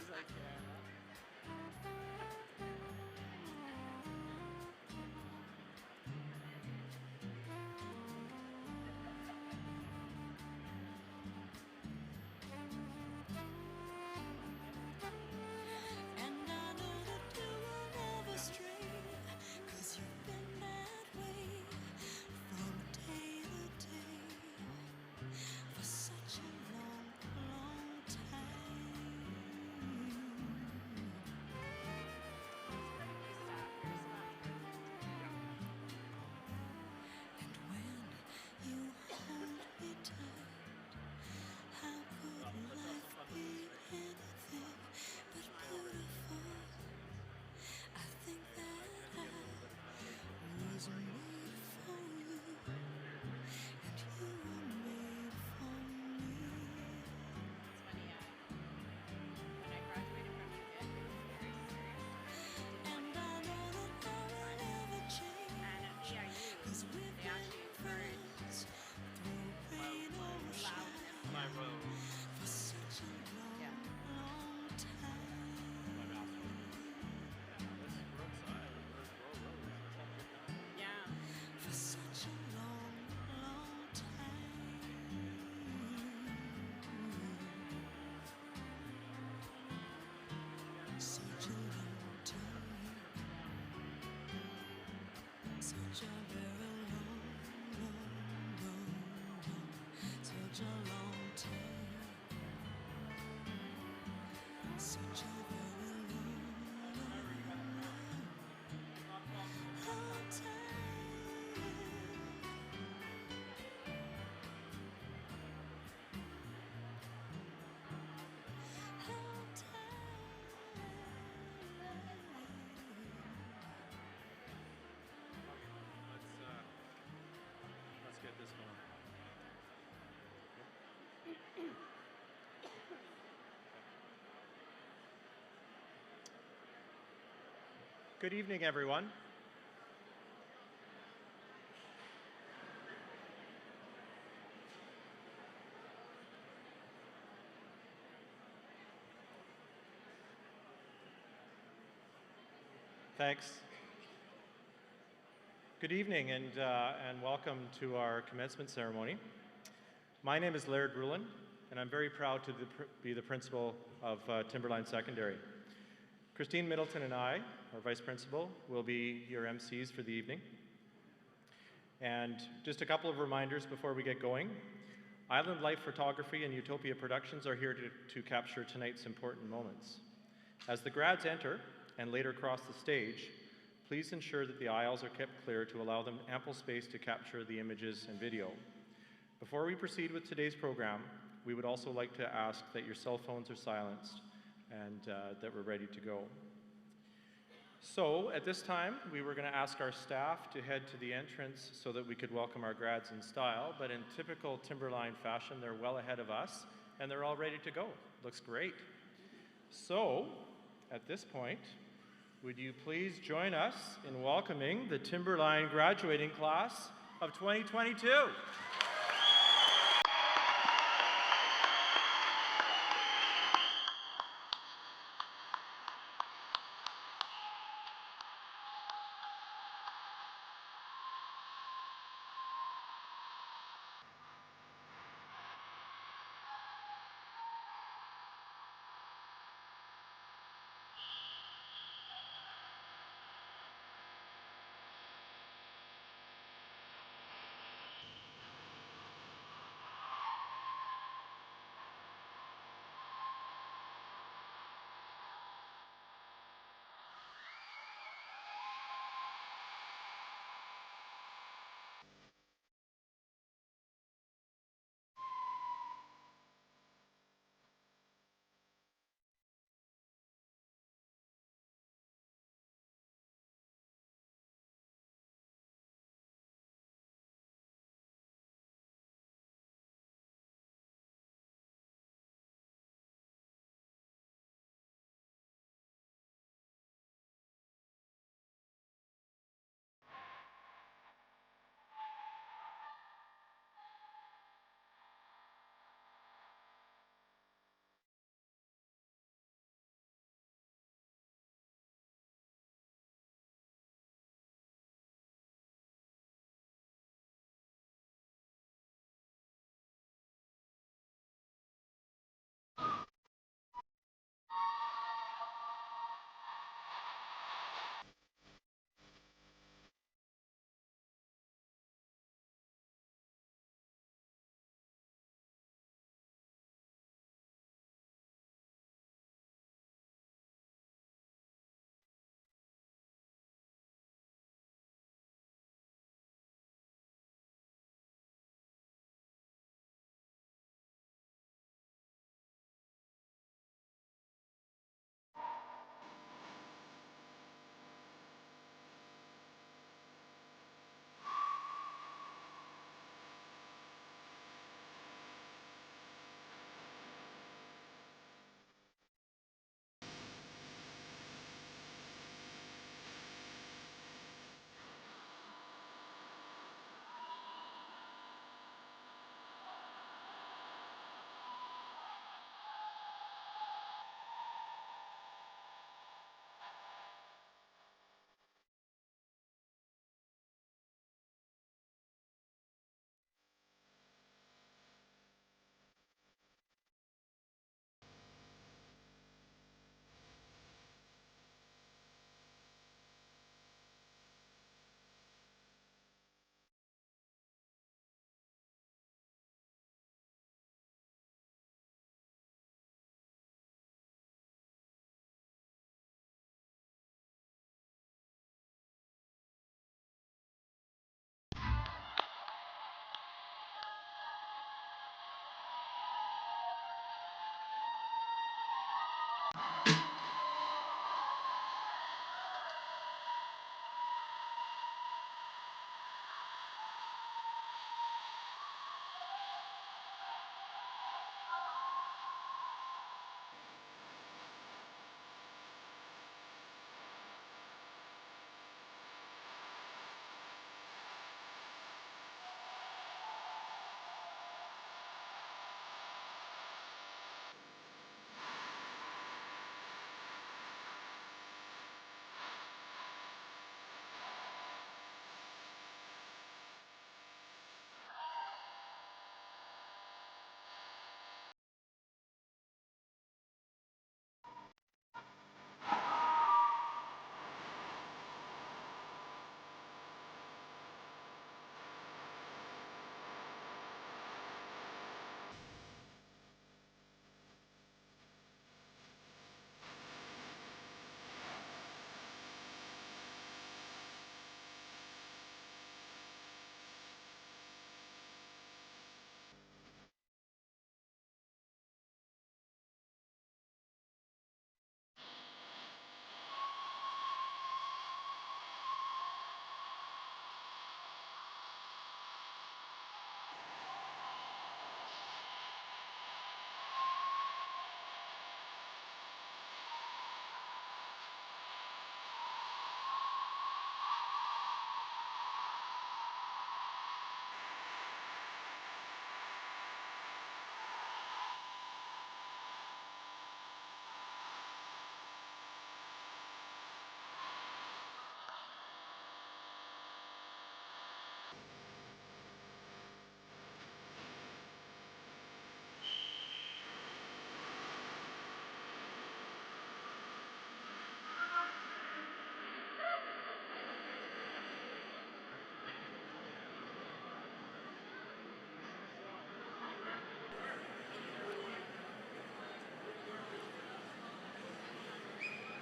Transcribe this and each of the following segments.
as I can. And I know that you will never stray, 'cause you've been that way from day to day for such a long, long time. And when you hold me tight, how could life be anything but beautiful? I think that I was made for you, and you were made for me. It's funny, when I graduated from UVic, it was very serious. And I know that I will never change, And at VIU, 'cause we've they actually been encouraged friends through rain or shine loudness. My road. for such a long, Yeah. long time. My master. This is roadside. There's road. Yeah. For such a long, long time. Such a long time. Such a very long, long, long, long. Such a long time. Such a very long, long, long time. Let's get this going. Good evening, everyone. Thanks. Good evening and welcome to our commencement ceremony. My name is Laird Rulin, and I'm very proud to be the principal of Timberline Secondary. Christine Middleton and I, our vice principal, will be your MCs for the evening. And just a couple of reminders before we get going. Island Life Photography and Utopia Productions are here to capture tonight's important moments. As the grads enter and later cross the stage, please ensure that the aisles are kept clear to allow them ample space to capture the images and video. Before we proceed with today's program, we would also like to ask that your cell phones are silenced and that we're ready to go. So at this time, we were going to ask our staff to head to the entrance so that we could welcome our grads in style, but in typical Timberline fashion, they're well ahead of us and they're all ready to go. Looks great. So at this point, would you please join us in welcoming the Timberline graduating class of 2022?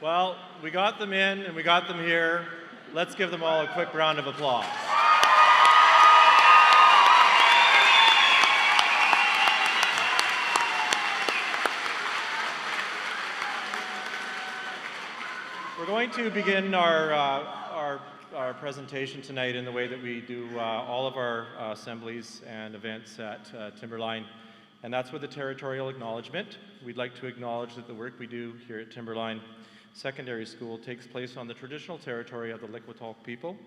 Well, we got them in and we got them here. Let's give them all a quick round of applause. We're going to begin our presentation tonight in the way that we do all of our assemblies and events at Timberline, and that's with a territorial acknowledgement. We'd like to acknowledge that the work we do here at Timberline Secondary School takes place on the traditional territory of the Likwitol people.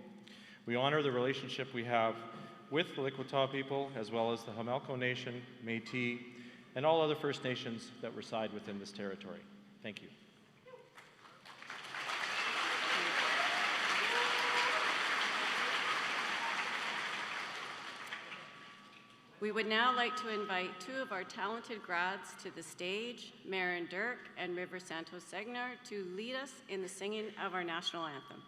We honor the relationship we have with the Likwitol people, as well as the Hamelko Nation, Métis, and all other First Nations that reside within this territory. Thank you. We would now like to invite two of our talented grads to the stage, Marin Dirk and River Santos Segnar, to lead us in the singing of our national anthem.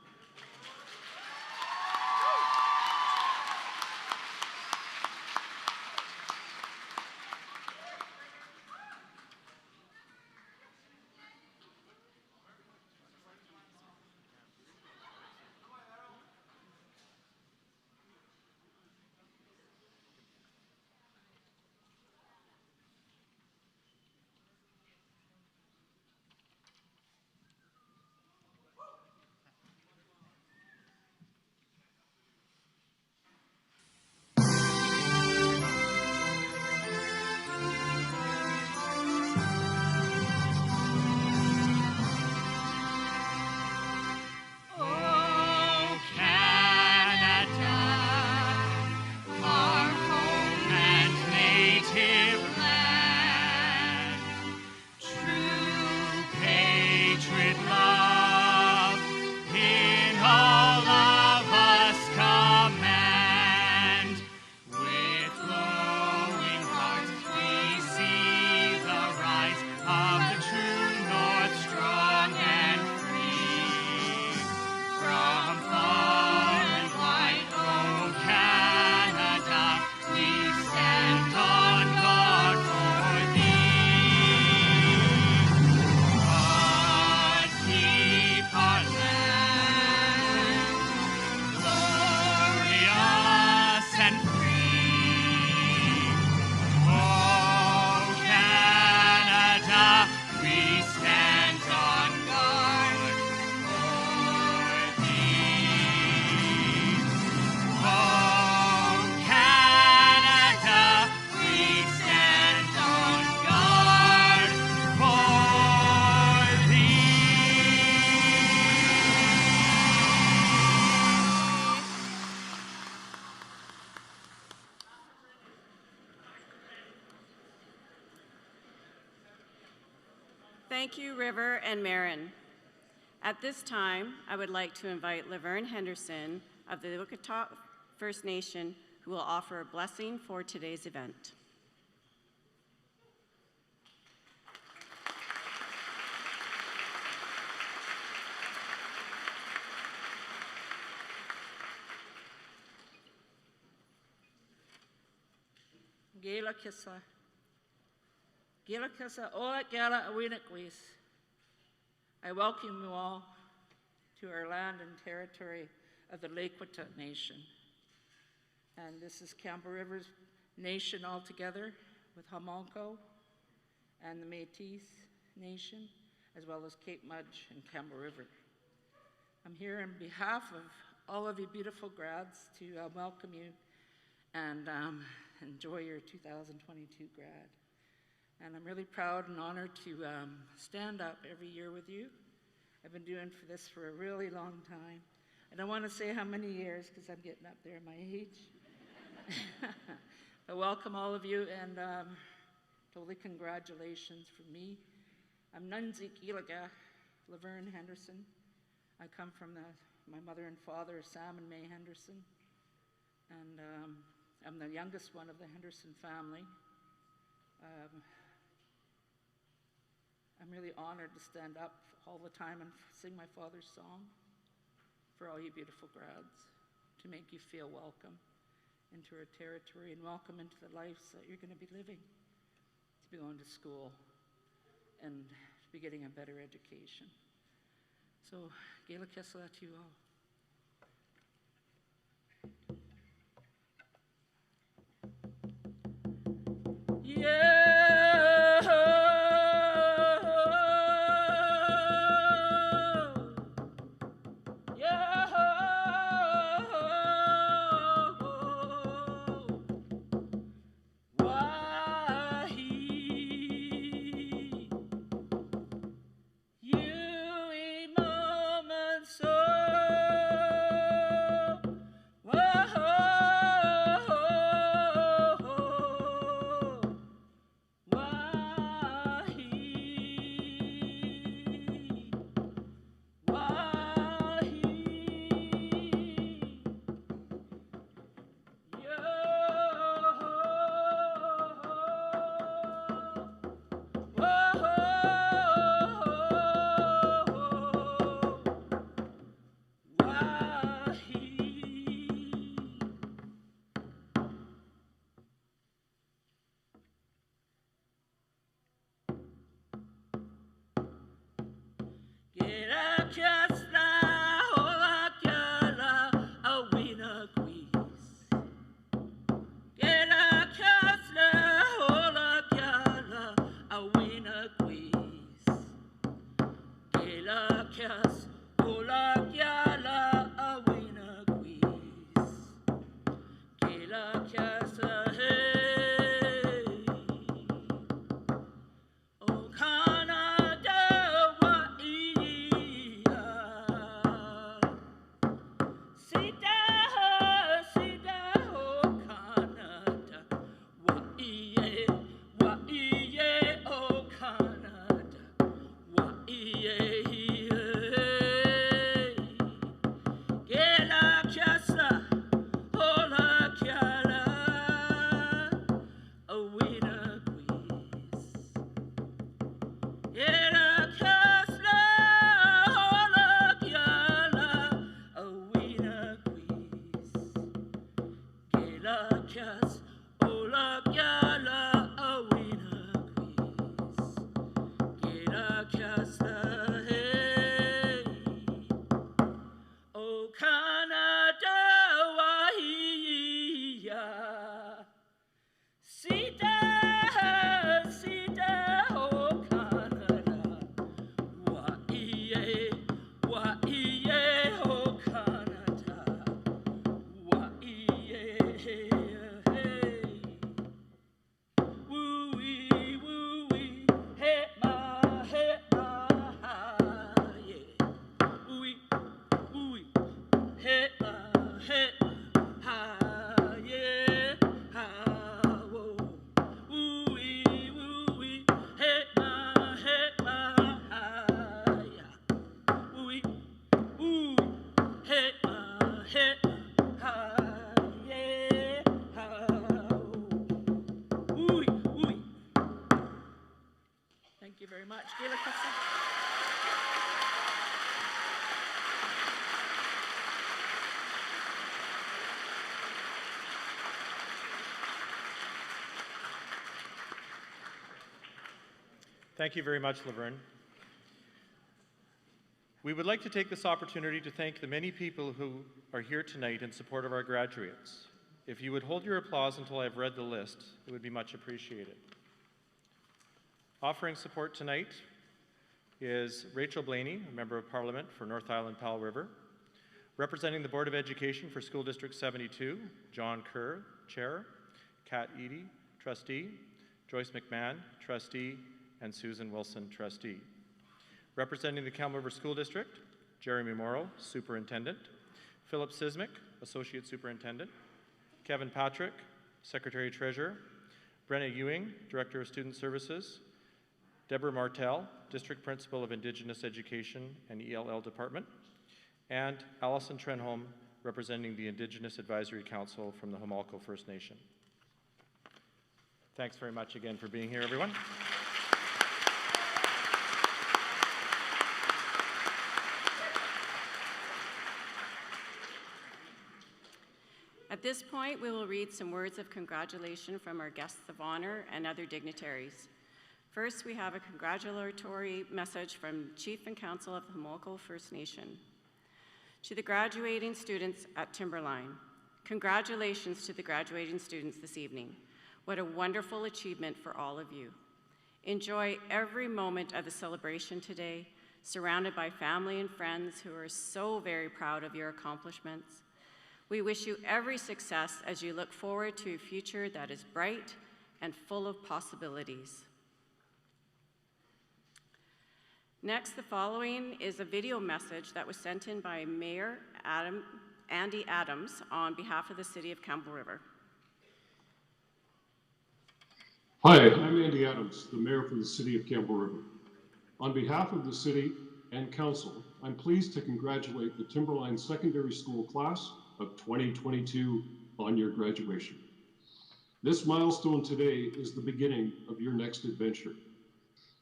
Thank you, River and Marin. At this time, I would like to invite Laverne Henderson of the Wichita First Nation, who will offer a blessing for today's event. Gela kissa. Gela kissa ola gala awinakwis. I welcome you all to our land and territory of the Likwitol Nation. And this is Campbell River's nation altogether with Hamalko and the Métis Nation, as well as Cape Mudge and Campbell River. I'm here on behalf of all of you beautiful grads to welcome you and enjoy your 2022 grad. And I'm really proud and honored to stand up every year with you. I've been doing this for a really long time. I don't want to say how many years because I'm getting up there in my age. But welcome all of you, and totally congratulations from me. I'm Nunzik Ilaga, Laverne Henderson. I come from my mother and father, Sam and May Henderson. And I'm the youngest one of the Henderson family. I'm really honored to stand up all the time and sing my father's song for all you beautiful grads, to make you feel welcome into our territory and welcome into the lives that you're going to be living, to be going to school and to be getting a better education. So, Gela Kissa to you all. Thank you very much. Gela Kissa. Thank you very much, Laverne. We would like to take this opportunity to thank the many people who are here tonight in support of our graduates. If you would hold your applause until I've read the list, it would be much appreciated. Offering support tonight is Rachel Blaney, a Member of Parliament for North Island Powell River. Representing the Board of Education for School District 72, John Kerr, Chair, Kat Eady, Trustee, Joyce McMahon, Trustee, and Susan Wilson, Trustee. Representing the Kamloops River School District, Jeremy Morrow, Superintendent, Philip Sismic, Associate Superintendent, Kevin Patrick, Secretary Treasurer, Brenna Ewing, Director of Student Services, Deborah Martel, District Principal of Indigenous Education and ELL Department, and Allison Trenholm, representing the Indigenous Advisory Council from the Homalco First Nation. Thanks very much again for being here, everyone. At this point, we will read some words of congratulation from our guests of honor and other dignitaries. First, we have a congratulatory message from Chief and Council of the Homolko First Nation. To the graduating students at Timberline, congratulations to the graduating students this evening. What a wonderful achievement for all of you. Enjoy every moment of the celebration today, surrounded by family and friends who are so very proud of your accomplishments. We wish you every success as you look forward to a future that is bright and full of possibilities. Next, the following is a video message that was sent in by Mayor Andy Adams on behalf of the City of Campbell River. Hi, I'm Andy Adams, the Mayor for the City of Campbell River. On behalf of the City and Council, I'm pleased to congratulate the Timberline Secondary School class of 2022 on your graduation. This milestone today is the beginning of your next adventure.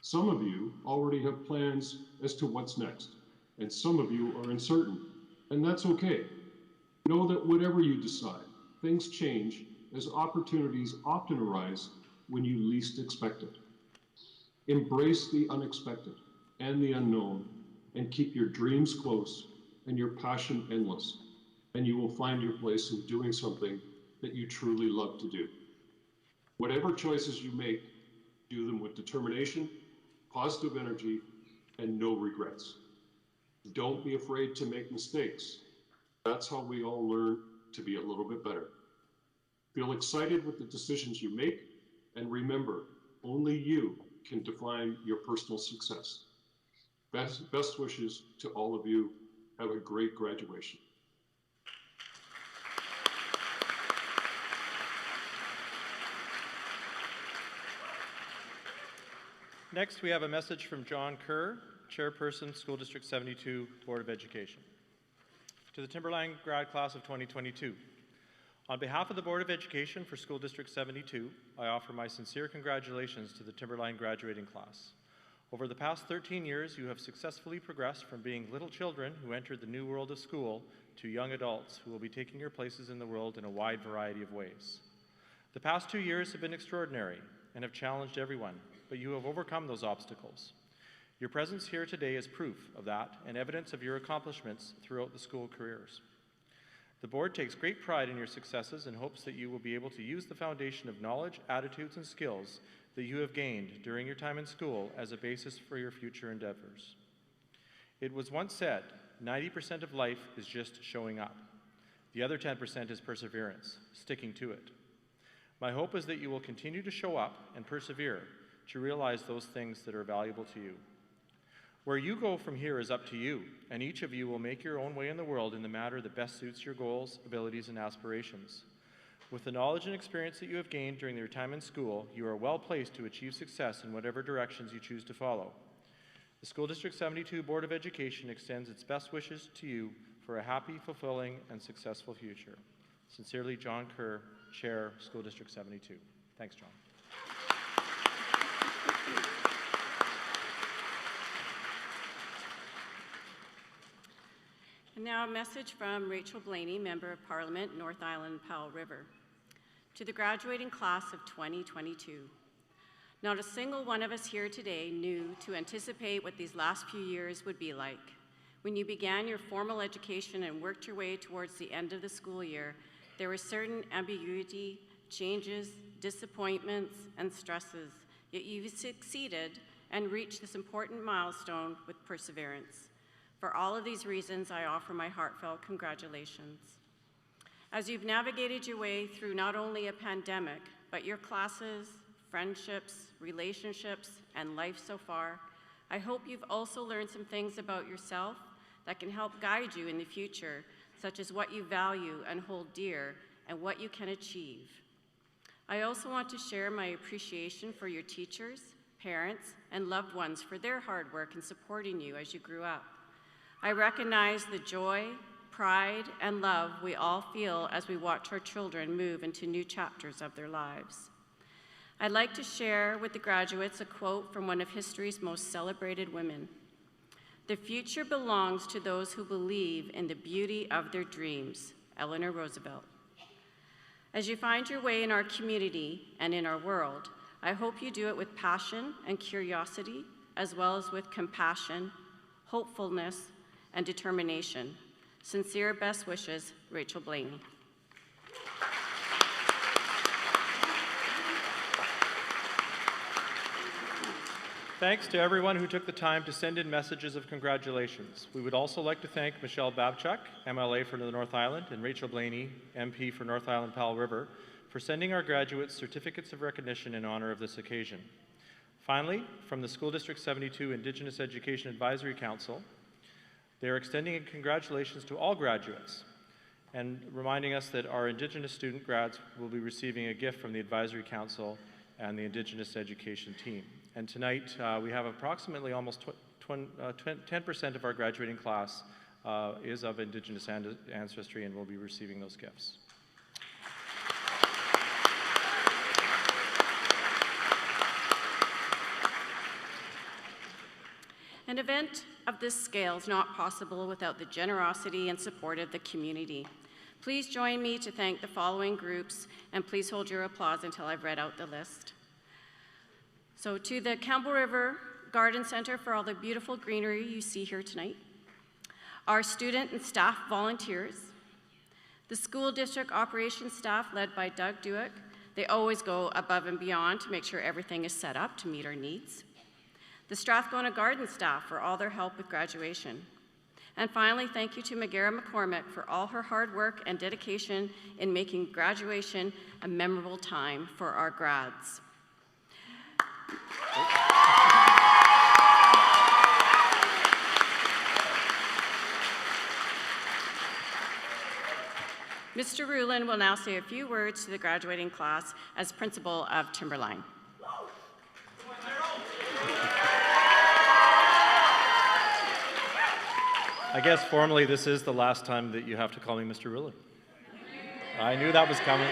Some of you already have plans as to what's next, and some of you are uncertain, and that's okay. Know that whatever you decide, things change as opportunities often arise when you least expect it. Embrace the unexpected and the unknown, and keep your dreams close and your passion endless, and you will find your place in doing something that you truly love to do. Whatever choices you make, do them with determination, positive energy, and no regrets. Don't be afraid to make mistakes. That's how we all learn to be a little bit better. Feel excited with the decisions you make, and remember, only you can define your personal success. Best wishes to all of you. Have a great graduation. Next, we have a message from John Kerr, Chairperson, School District 72, Board of Education. To the Timberline grad class of 2022. On behalf of the Board of Education for School District 72, I offer my sincere congratulations to the Timberline graduating class. Over the past 13 years, you have successfully progressed from being little children who entered the new world of school to young adults who will be taking your places in the world in a wide variety of ways. The past 2 years have been extraordinary and have challenged everyone, but you have overcome those obstacles. Your presence here today is proof of that and evidence of your accomplishments throughout the school careers. The board takes great pride in your successes and hopes that you will be able to use the foundation of knowledge, attitudes, and skills that you have gained during your time in school as a basis for your future endeavors. It was once said, 90% of life is just showing up. The other 10% is perseverance, sticking to it. My hope is that you will continue to show up and persevere to realize those things that are valuable to you. Where you go from here is up to you, and each of you will make your own way in the world in the manner that best suits your goals, abilities, and aspirations. With the knowledge and experience that you have gained during your time in school, you are well placed to achieve success in whatever directions you choose to follow. The School District 72 Board of Education extends its best wishes to you for a happy, fulfilling, and successful future. Sincerely, John Kerr, Chair, School District 72. Thanks, John. And now a message from Rachel Blaney, Member of Parliament, North Island, Powell River. To the graduating class of 2022. Not a single one of us here today knew to anticipate what these last few years would be like. When you began your formal education and worked your way towards the end of the school year, there was certain ambiguity, changes, disappointments, and stresses, yet you succeeded and reached this important milestone with perseverance. For all of these reasons, I offer my heartfelt congratulations. As you've navigated your way through not only a pandemic, but your classes, friendships, relationships, and life so far, I hope you've also learned some things about yourself that can help guide you in the future, such as what you value and hold dear and what you can achieve. I also want to share my appreciation for your teachers, parents, and loved ones for their hard work in supporting you as you grew up. I recognize the joy, pride, and love we all feel as we watch our children move into new chapters of their lives. I'd like to share with the graduates a quote from one of history's most celebrated women. "The future belongs to those who believe in the beauty of their dreams," Eleanor Roosevelt. As you find your way in our community and in our world, I hope you do it with passion and curiosity, as well as with compassion, hopefulness, and determination. Sincere best wishes, Rachel Blaney. Thanks to everyone who took the time to send in messages of congratulations. We would also like to thank Michelle Babchuk, MLA for the North Island, and Rachel Blaney, MP for North Island Powell River, for sending our graduates certificates of recognition in honor of this occasion. Finally, from the School District 72 Indigenous Education Advisory Council, they are extending congratulations to all graduates and reminding us that our Indigenous student grads will be receiving a gift from the Advisory Council and the Indigenous Education team. And tonight, we have approximately almost 10% of our graduating class is of Indigenous ancestry and will be receiving those gifts. An event of this scale is not possible without the generosity and support of the community. Please join me to thank the following groups, and please hold your applause until I've read out the list. So to the Campbell River Garden Center for all the beautiful greenery you see here tonight, our student and staff volunteers, the school district operations staff led by Doug Duick. They always go above and beyond to make sure everything is set up to meet our needs. The Strathcona Garden staff for all their help with graduation. And finally, thank you to Megara McCormick for all her hard work and dedication in making graduation a memorable time for our grads. Mr. Rulin will now say a few words to the graduating class as principal of Timberline. I guess formally this is the last time that you have to call me Mr. Rulin. I knew that was coming.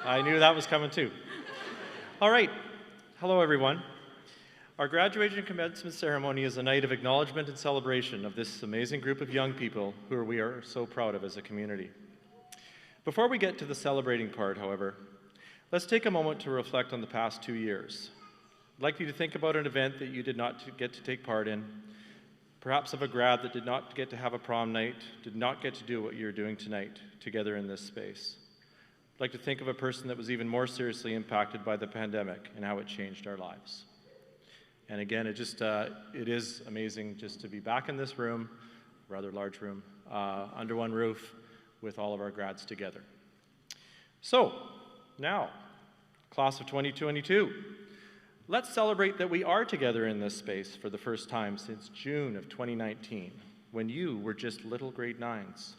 I knew that was coming too. All right, hello everyone. Our graduation commencement ceremony is a night of acknowledgement and celebration of this amazing group of young people who we are so proud of as a community. Before we get to the celebrating part, however, let's take a moment to reflect on the past 2 years. I'd like you to think about an event that you did not get to take part in, perhaps of a grad that did not get to have a prom night, did not get to do what you're doing tonight together in this space. I'd like to think of a person that was even more seriously impacted by the pandemic and how it changed our lives. And again, it is amazing just to be back in this room, rather large room, under one roof with all of our grads together. So, now, class of 2022. Let's celebrate that we are together in this space for the first time since June of 2019, when you were just little grade 9s.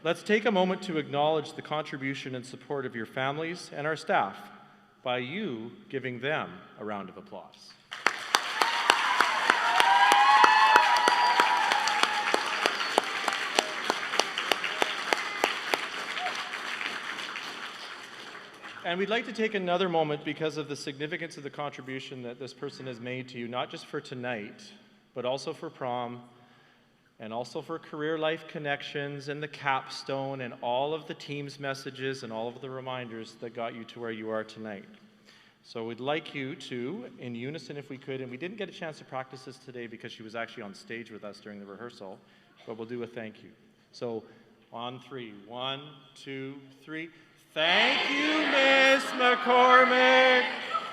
Let's take a moment to acknowledge the contribution and support of your families and our staff by you giving them a round of applause. And we'd like to take another moment because of the significance of the contribution that this person has made to you, not just for tonight, but also for prom, and also for career life connections and the capstone and all of the team's messages and all of the reminders that got you to where you are tonight. So we'd like you to, in unison if we could, and we didn't get a chance to practice this today because she was actually on stage with us during the rehearsal, but we'll do a thank you. So on 3, 1, 2, 3. Thank you, Miss McCormick.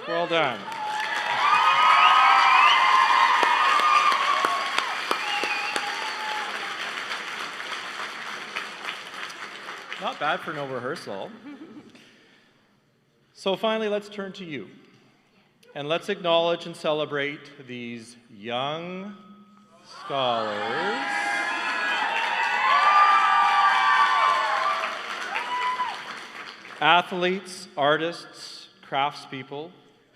Well done. Not bad for no rehearsal. So finally, let's turn to you. And let's acknowledge and celebrate these young scholars. Athletes, artists, craftspeople,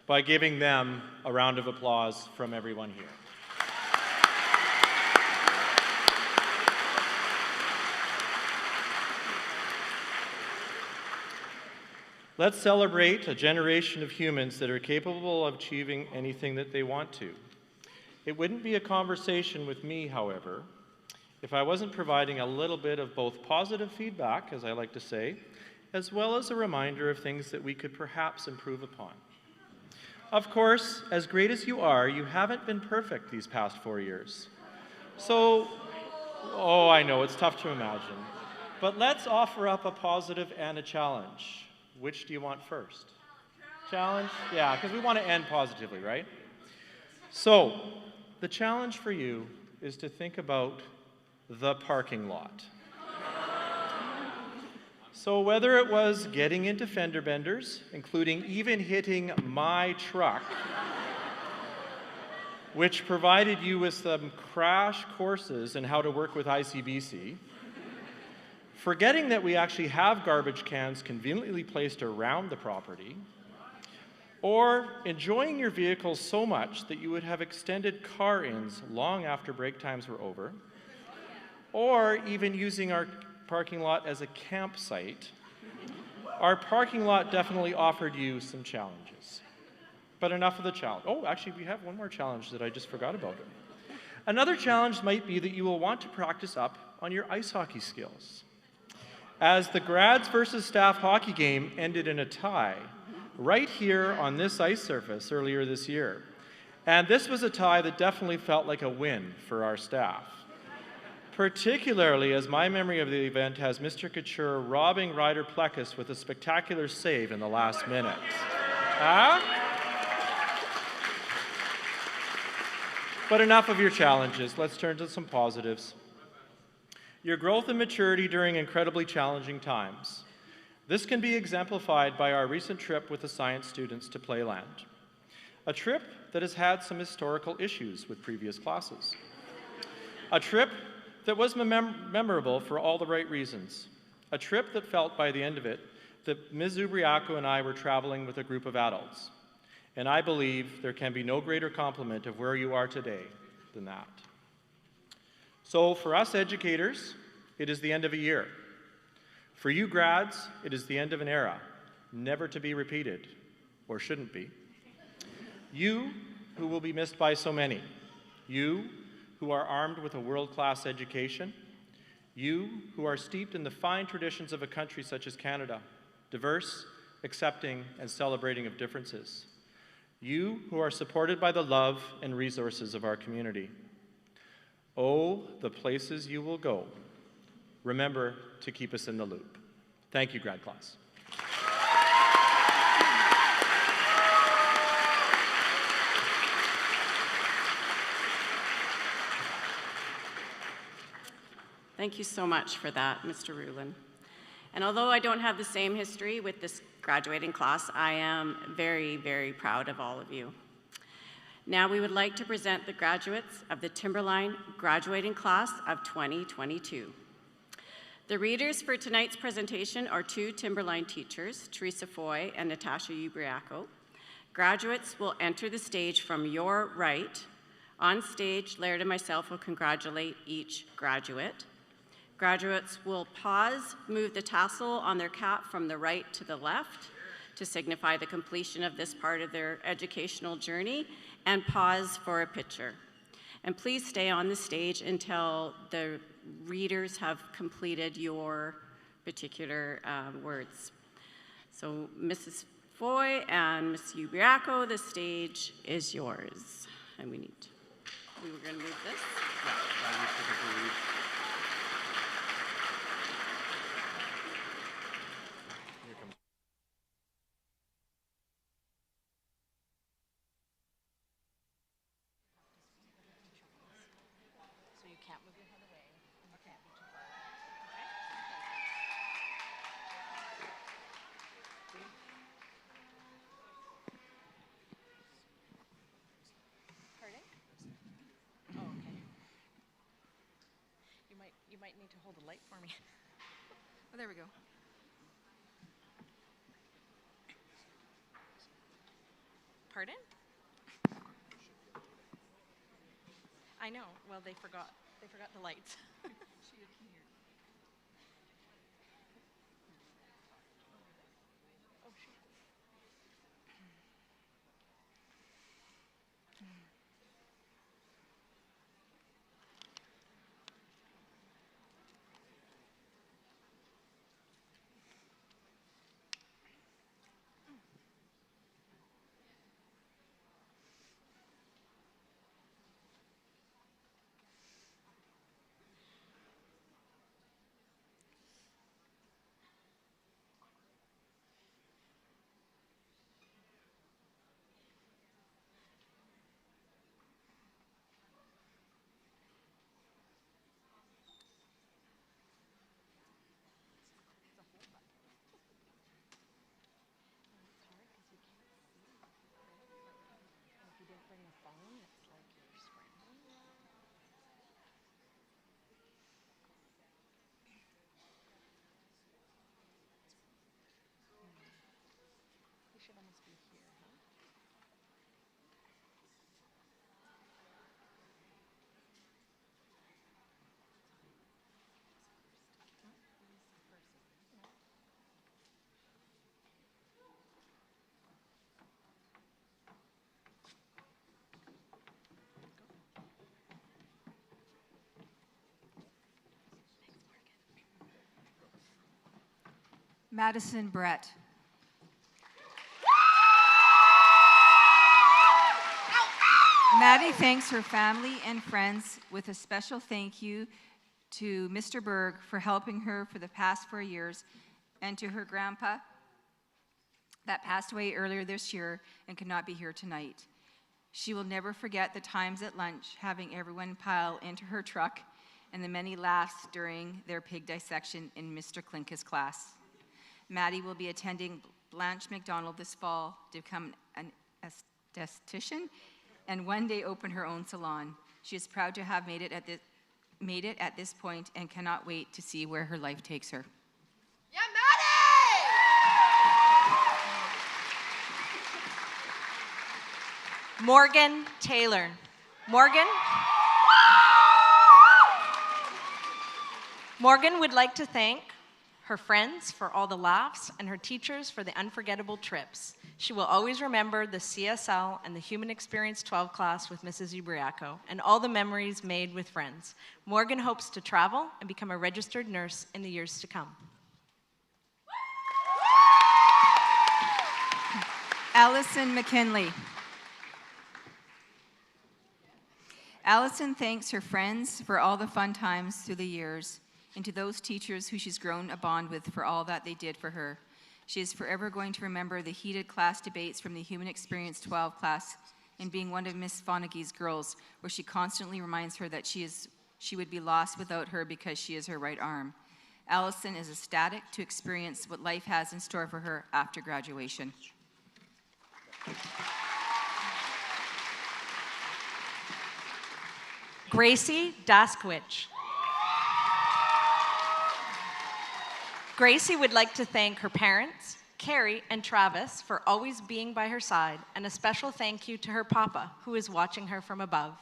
by giving them a round of applause from everyone here. Let's celebrate a generation of humans that are capable of achieving anything that they want to. It wouldn't be a conversation with me, however, if I wasn't providing a little bit of both positive feedback, as I like to say, as well as a reminder of things that we could perhaps improve upon. Of course, as great as you are, you haven't been perfect these past 4 years. So, oh, I know, it's tough to imagine. But let's offer up a positive and a challenge. Which do you want first? Challenge? Yeah, because we want to end positively, right? So, the challenge for you is to think about the parking lot. So whether it was getting into fender benders, including even hitting my truck, which provided you with some crash courses in how to work with ICBC, forgetting that we actually have garbage cans conveniently placed around the property, or enjoying your vehicle so much that you would have extended car-ins long after break times were over, or even using our parking lot as a campsite, our parking lot definitely offered you some challenges. But enough of the challenge. Oh, actually, we have one more challenge that I just forgot about. Another challenge might be that you will want to practice up on your ice hockey skills. As the grads versus staff hockey game ended in a tie right here on this ice surface earlier this year. And this was a tie that definitely felt like a win for our staff. Particularly as my memory of the event has Mr. Couture robbing Ryder Plekas with a spectacular save in the last minute. Huh? But enough of your challenges. Let's turn to some positives. Your growth and maturity during incredibly challenging times. This can be exemplified by our recent trip with the science students to Playland. A trip that has had some historical issues with previous classes. A trip that was memorable for all the right reasons. A trip that felt by the end of it that Ms. Ubriaco and I were traveling with a group of adults. And I believe there can be no greater compliment of where you are today than that. So for us educators, it is the end of a year. For you grads, it is the end of an era, never to be repeated, or shouldn't be. You who will be missed by so many. You who are armed with a world-class education. You who are steeped in the fine traditions of a country such as Canada, diverse, accepting, and celebrating of differences. You who are supported by the love and resources of our community. Oh, the places you will go. Remember to keep us in the loop. Thank you, grad class. Thank you so much for that, Mr. Rulin. And although I don't have the same history with this graduating class, I am very, very proud of all of you. Now we would like to present the graduates of the Timberline graduating class of 2022. The readers for tonight's presentation are two Timberline teachers, Teresa Foy and Natasha Ubriaco. Graduates will enter the stage from your right. On stage, Laird and myself will congratulate each graduate. Graduates will pause, move the tassel on their cap from the right to the left to signify the completion of this part of their educational journey, and pause for a picture. And please stay on the stage until the readers have completed your particular words. So Mrs. Foy and Ms. Ubriaco, the stage is yours. And we were going to move this. You might need to hold the light for me. Oh, there we go. Pardon? I know. Well, they forgot the lights. She didn't hear. Oh, shoot. Madison Brett. Maddie thanks her family and friends with a special thank you to Mr. Berg for helping her for the past 4 years, and to her grandpa that passed away earlier this year and could not be here tonight. She will never forget the times at lunch having everyone pile into her truck and the many laughs during their pig dissection in Mr. Klinka's class. Maddie will be attending Blanche McDonald this fall to become an esthetician and one day open her own salon. She is proud to have made it at this point and cannot wait to see where her life takes her. Yeah, Maddie! Morgan Taylor. Morgan would like to thank her friends for all the laughs and her teachers for the unforgettable trips. She will always remember the CSL and the Human Experience 12 class with Mrs. Ubriaco and all the memories made with friends. Morgan hopes to travel and become a registered nurse in the years to come. Allison McKinley. Allison thanks her friends for all the fun times through the years, and to those teachers who she's grown a bond with for all that they did for her. She is forever going to remember the heated class debates from the Human Experience 12 class and being one of Miss Fonagie's girls, where she constantly reminds her that she would be lost without her because she is her right arm. Allison is ecstatic to experience what life has in store for her after graduation. Gracie Daskowicz. Gracie would like to thank her parents, Carrie and Travis, for always being by her side, and a special thank you to her papa, who is watching her from above.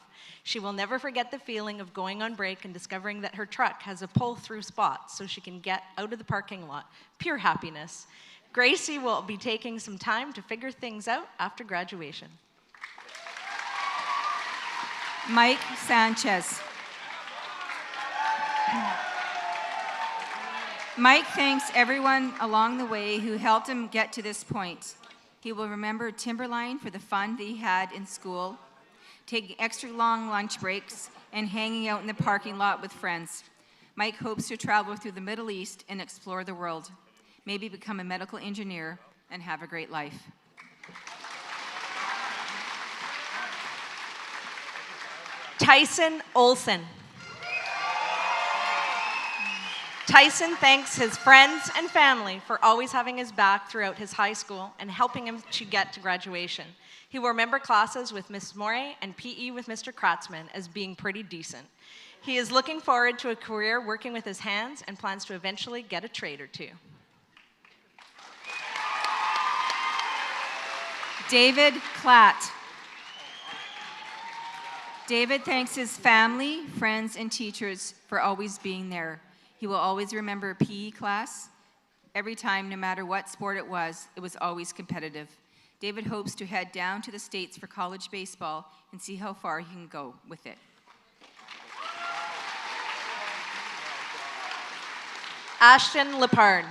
She will never forget the feeling of going on break and discovering that her truck has a pull-through spot so she can get out of the parking lot. Pure happiness. Gracie will be taking some time to figure things out after graduation. Mike Sanchez. Mike thanks everyone along the way who helped him get to this point. He will remember Timberline for the fun that he had in school, taking extra long lunch breaks, and hanging out in the parking lot with friends. Mike hopes to travel through the Middle East and explore the world, maybe become a medical engineer, and have a great life. Tyson Olson. Tyson thanks his friends and family for always having his back throughout his high school and helping him to get to graduation. He will remember classes with Miss Morey and PE with Mr. Kratzman as being pretty decent. He is looking forward to a career working with his hands and plans to eventually get a trade or two. David Platt. David thanks his family, friends, and teachers for always being there. He will always remember PE class. Every time, no matter what sport it was always competitive. David hopes to head down to the States for college baseball and see how far he can go with it. Ashton Lepard.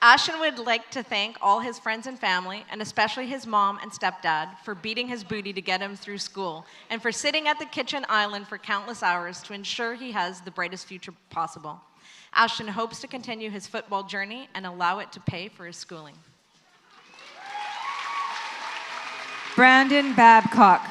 Ashton would like to thank all his friends and family, and especially his mom and stepdad, for beating his booty to get him through school, and for sitting at the kitchen island for countless hours to ensure he has the brightest future possible. Ashton hopes to continue his football journey and allow it to pay for his schooling. Brandon Babcock.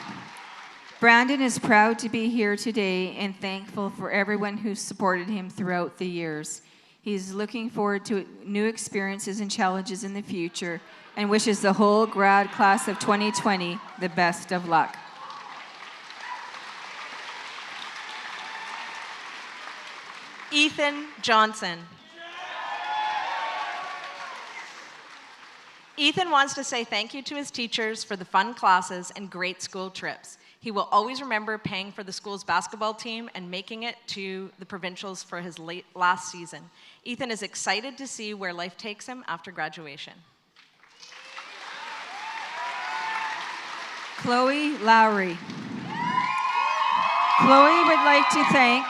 Brandon is proud to be here today and thankful for everyone who supported him throughout the years. He's looking forward to new experiences and challenges in the future and wishes the whole grad class of 2020 the best of luck. Ethan Johnson. Ethan wants to say thank you to his teachers for the fun classes and great school trips. He will always remember paying for the school's basketball team and making it to the provincials for his last season. Ethan is excited to see where life takes him after graduation. Chloe Lowry. Chloe would like to thank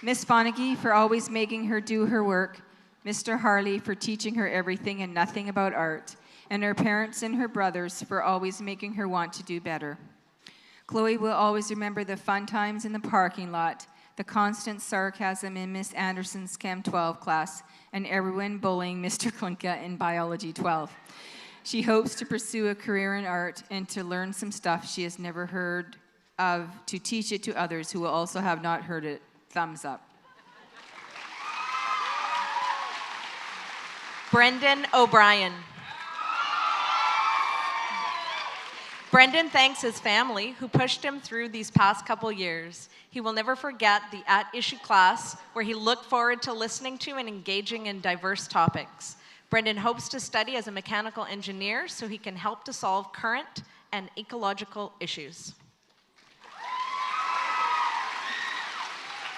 Miss Fonagy for always making her do her work, Mr. Harley for teaching her everything and nothing about art, and her parents and her brothers for always making her want to do better. Chloe will always remember the fun times in the parking lot, the constant sarcasm in Miss Anderson's Chem 12 class, and everyone bullying Mr. Klinka in Biology 12. She hopes to pursue a career in art and to learn some stuff she has never heard of, to teach it to others who will also have not heard it. Thumbs up. Brendan O'Brien. Brendan thanks his family who pushed him through these past couple years. He will never forget the at-issue class where he looked forward to listening to and engaging in diverse topics. Brendan hopes to study as a mechanical engineer so he can help to solve current and ecological issues.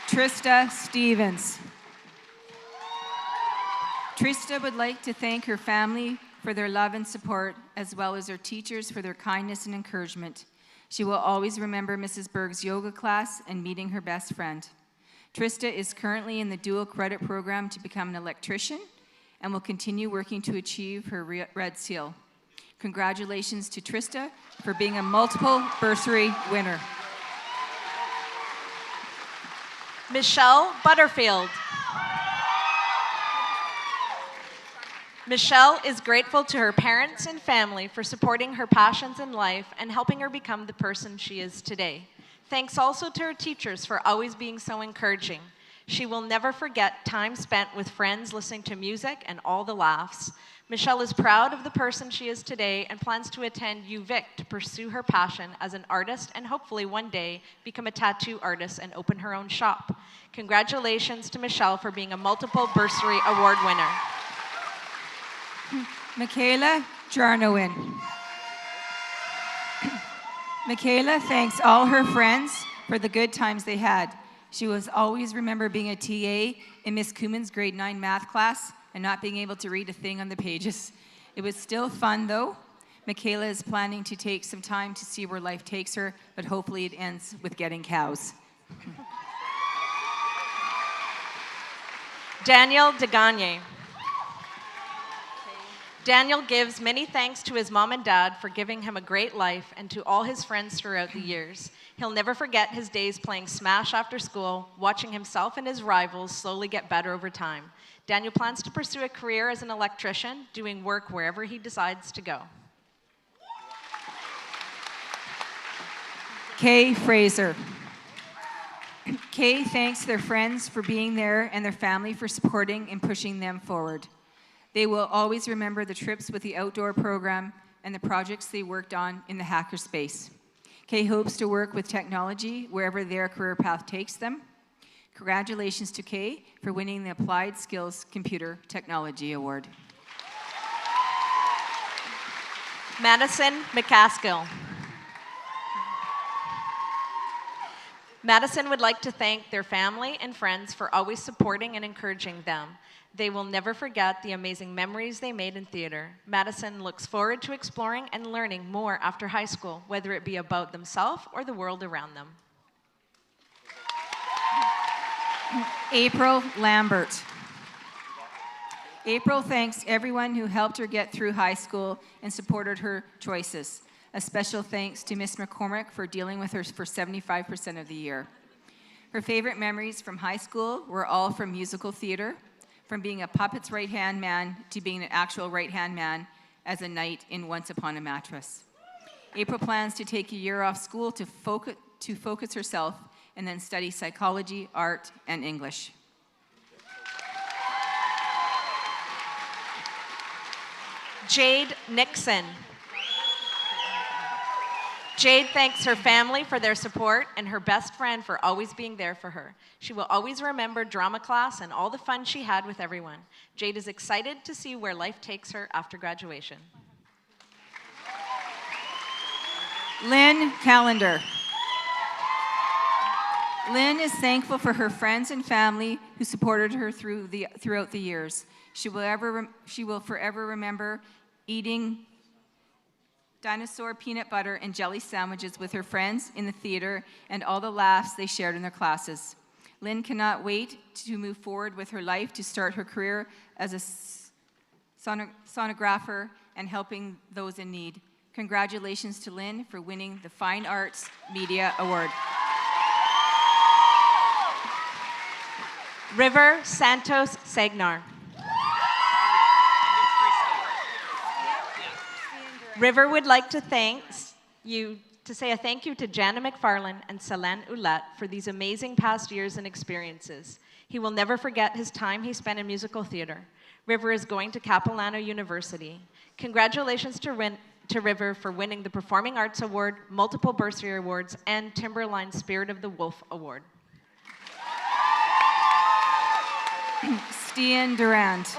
Trista Stevens. Trista would like to thank her family for their love and support, as well as her teachers for their kindness and encouragement. She will always remember Mrs. Berg's yoga class and meeting her best friend. Trista is currently in the dual credit program to become an electrician and will continue working to achieve her Red Seal. Congratulations to Trista for being a multiple bursary winner. Michelle Butterfield. Michelle is grateful to her parents and family for supporting her passions in life and helping her become the person she is today. Thanks also to her teachers for always being so encouraging. She will never forget time spent with friends listening to music and all the laughs. Michelle is proud of the person she is today and plans to attend UVic to pursue her passion as an artist and hopefully one day become a tattoo artist and open her own shop. Congratulations to Michelle for being a multiple bursary award winner. Michaela Jarnowin. Michaela thanks all her friends for the good times they had. She will always remember being a TA in Miss Cooman's grade 9 math class and not being able to read a thing on the pages. It was still fun though. Michaela is planning to take some time to see where life takes her, but hopefully it ends with getting cows. Daniel DeGagne. Daniel gives many thanks to his mom and dad for giving him a great life and to all his friends throughout the years. He'll never forget his days playing Smash after school, watching himself and his rivals slowly get better over time. Daniel plans to pursue a career as an electrician, doing work wherever he decides to go. Kay Fraser. Kay thanks their friends for being there and their family for supporting and pushing them forward. They will always remember the trips with the outdoor program and the projects they worked on in the hackerspace. Kay hopes to work with technology wherever their career path takes them. Congratulations to Kay for winning the Applied Skills Computer Technology Award. Madison McCaskill. Madison would like to thank their family and friends for always supporting and encouraging them. They will never forget the amazing memories they made in theater. Madison looks forward to exploring and learning more after high school, whether it be about themselves or the world around them. April Lambert. April thanks everyone who helped her get through high school and supported her choices. A special thanks to Miss McCormick for dealing with her for 75% of the year. Her favorite memories from high school were all from musical theater, from being a puppet's right-hand man to being an actual right-hand man as a knight in Once Upon a Mattress. April plans to take a year off school to focus herself and then study psychology, art, and English. Jade Nixon. Jade thanks her family for their support and her best friend for always being there for her. She will always remember drama class and all the fun she had with everyone. Jade is excited to see where life takes her after graduation. Lynn Callender. Lynn is thankful for her friends and family who supported her throughout the years. She will forever remember eating dinosaur peanut butter and jelly sandwiches with her friends in the theater and all the laughs they shared in their classes. Lynn cannot wait to move forward with her life to start her career as a sonographer and helping those in need. Congratulations to Lynn for winning the Fine Arts Media Award. River Santos Sagnar. River would like to say a thank you to Jana McFarlane and Selen Ouellette for these amazing past years and experiences. He will never forget his time he spent in musical theater. River is going to Capilano University. Congratulations to River for winning the Performing Arts Award, multiple bursary awards, and Timberline Spirit of the Wolf Award. Stian Durant.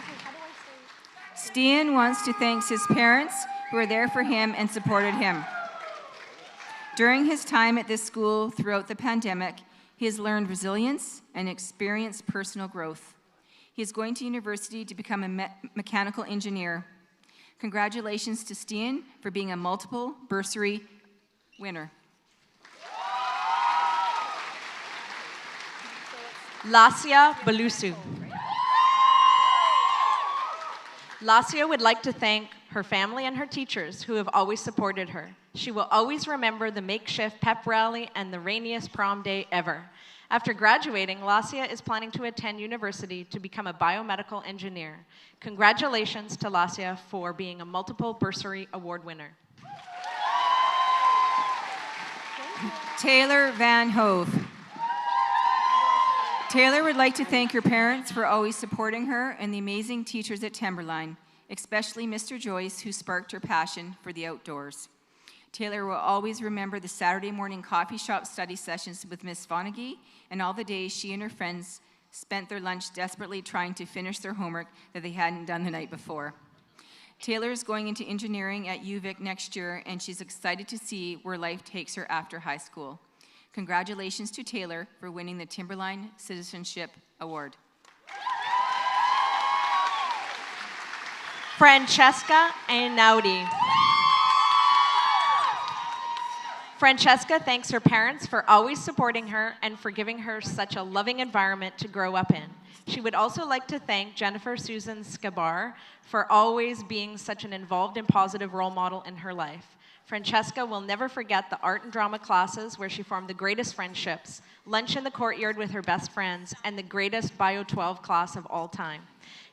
Stian wants to thank his parents who were there for him and supported him. During his time at this school throughout the pandemic, he has learned resilience and experienced personal growth. He is going to university to become a mechanical engineer. Congratulations to Stian for being a multiple bursary winner. Lassia Balusu. Lassia would like to thank her family and her teachers who have always supported her. She will always remember the makeshift pep rally and the rainiest prom day ever. After graduating, Lassia is planning to attend university to become a biomedical engineer. Congratulations to Lassia for being a multiple bursary award winner. Taylor Van Hove. Taylor would like to thank her parents for always supporting her and the amazing teachers at Timberline, especially Mr. Joyce, who sparked her passion for the outdoors. Taylor will always remember the Saturday morning coffee shop study sessions with Miss Vonnegut and all the days she and her friends spent their lunch desperately trying to finish their homework that they hadn't done the night before. Taylor is going into engineering at UVic next year, and she's excited to see where life takes her after high school. Congratulations to Taylor for winning the Timberline Citizenship Award. Francesca Einaudi. Francesca thanks her parents for always supporting her and for giving her such a loving environment to grow up in. She would also like to thank Jennifer Susan Scabar for always being such an involved and positive role model in her life. Francesca will never forget the art and drama classes where she formed the greatest friendships, lunch in the courtyard with her best friends, and the greatest Bio 12 class of all time.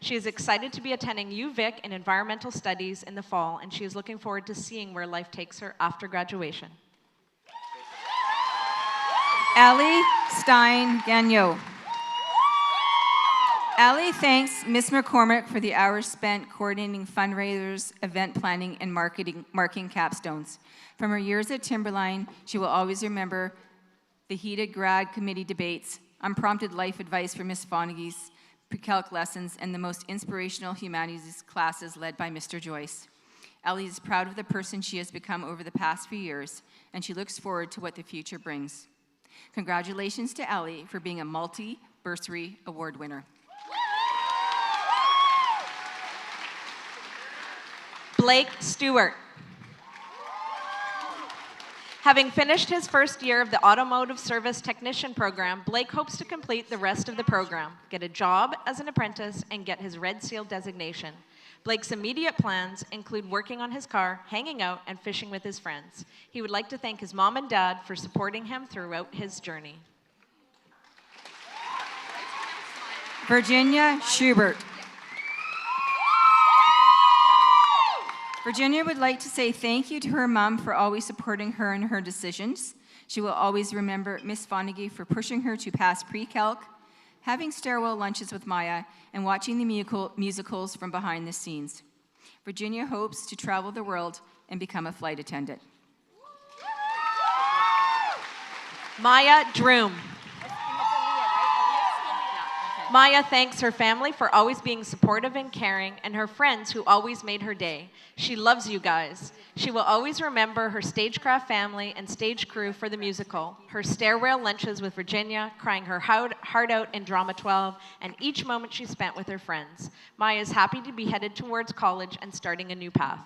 She is excited to be attending UVic in environmental studies in the fall, and she is looking forward to seeing where life takes her after graduation. Ali Stein Gagnon. Ali thanks Ms. McCormick for the hours spent coordinating fundraisers, event planning, and marking capstones. From her years at Timberline, she will always remember the heated grad committee debates, unprompted life advice from Ms. Vonegut's pre-calc lessons, and the most inspirational humanities classes led by Mr. Joyce. Ali is proud of the person she has become over the past few years, and she looks forward to what the future brings. Congratulations to Ali for being a multi-bursary award winner. Blake Stewart. Having finished his first year of the Automotive Service Technician program, Blake hopes to complete the rest of the program, get a job as an apprentice, and get his Red Seal designation. Blake's immediate plans include working on his car, hanging out, and fishing with his friends. He would like to thank his mom and dad for supporting him throughout his journey. Virginia Schubert. Virginia would like to say thank you to her mom for always supporting her in her decisions. She will always remember Miss Vonnegut for pushing her to pass pre-calc, having stairwell lunches with Maya, and watching the musicals from behind the scenes. Virginia hopes to travel the world and become a flight attendant. Maya Droom. Maya thanks her family for always being supportive and caring, and her friends who always made her day. She loves you guys. She will always remember her stagecraft family and stage crew for the musical, her stairwell lunches with Virginia, crying her heart out in Drama 12, and each moment she spent with her friends. Maya is happy to be headed towards college and starting a new path.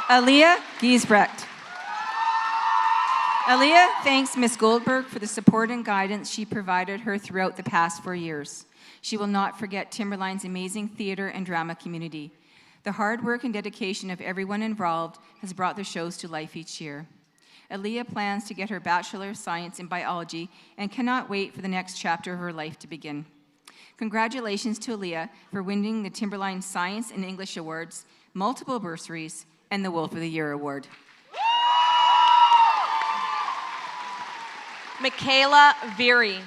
Aaliyah Giesbrecht. Aaliyah thanks Ms. Goldberg for the support and guidance she provided her throughout the past 4 years. She will not forget Timberline's amazing theater and drama community. The hard work and dedication of everyone involved has brought the shows to life each year. Aaliyah plans to get her Bachelor of Science in Biology and cannot wait for the next chapter of her life to begin. Congratulations to Aaliyah for winning the Timberline Science and English Awards, multiple bursaries, and the Wolf of the Year Award. Michaela Veery.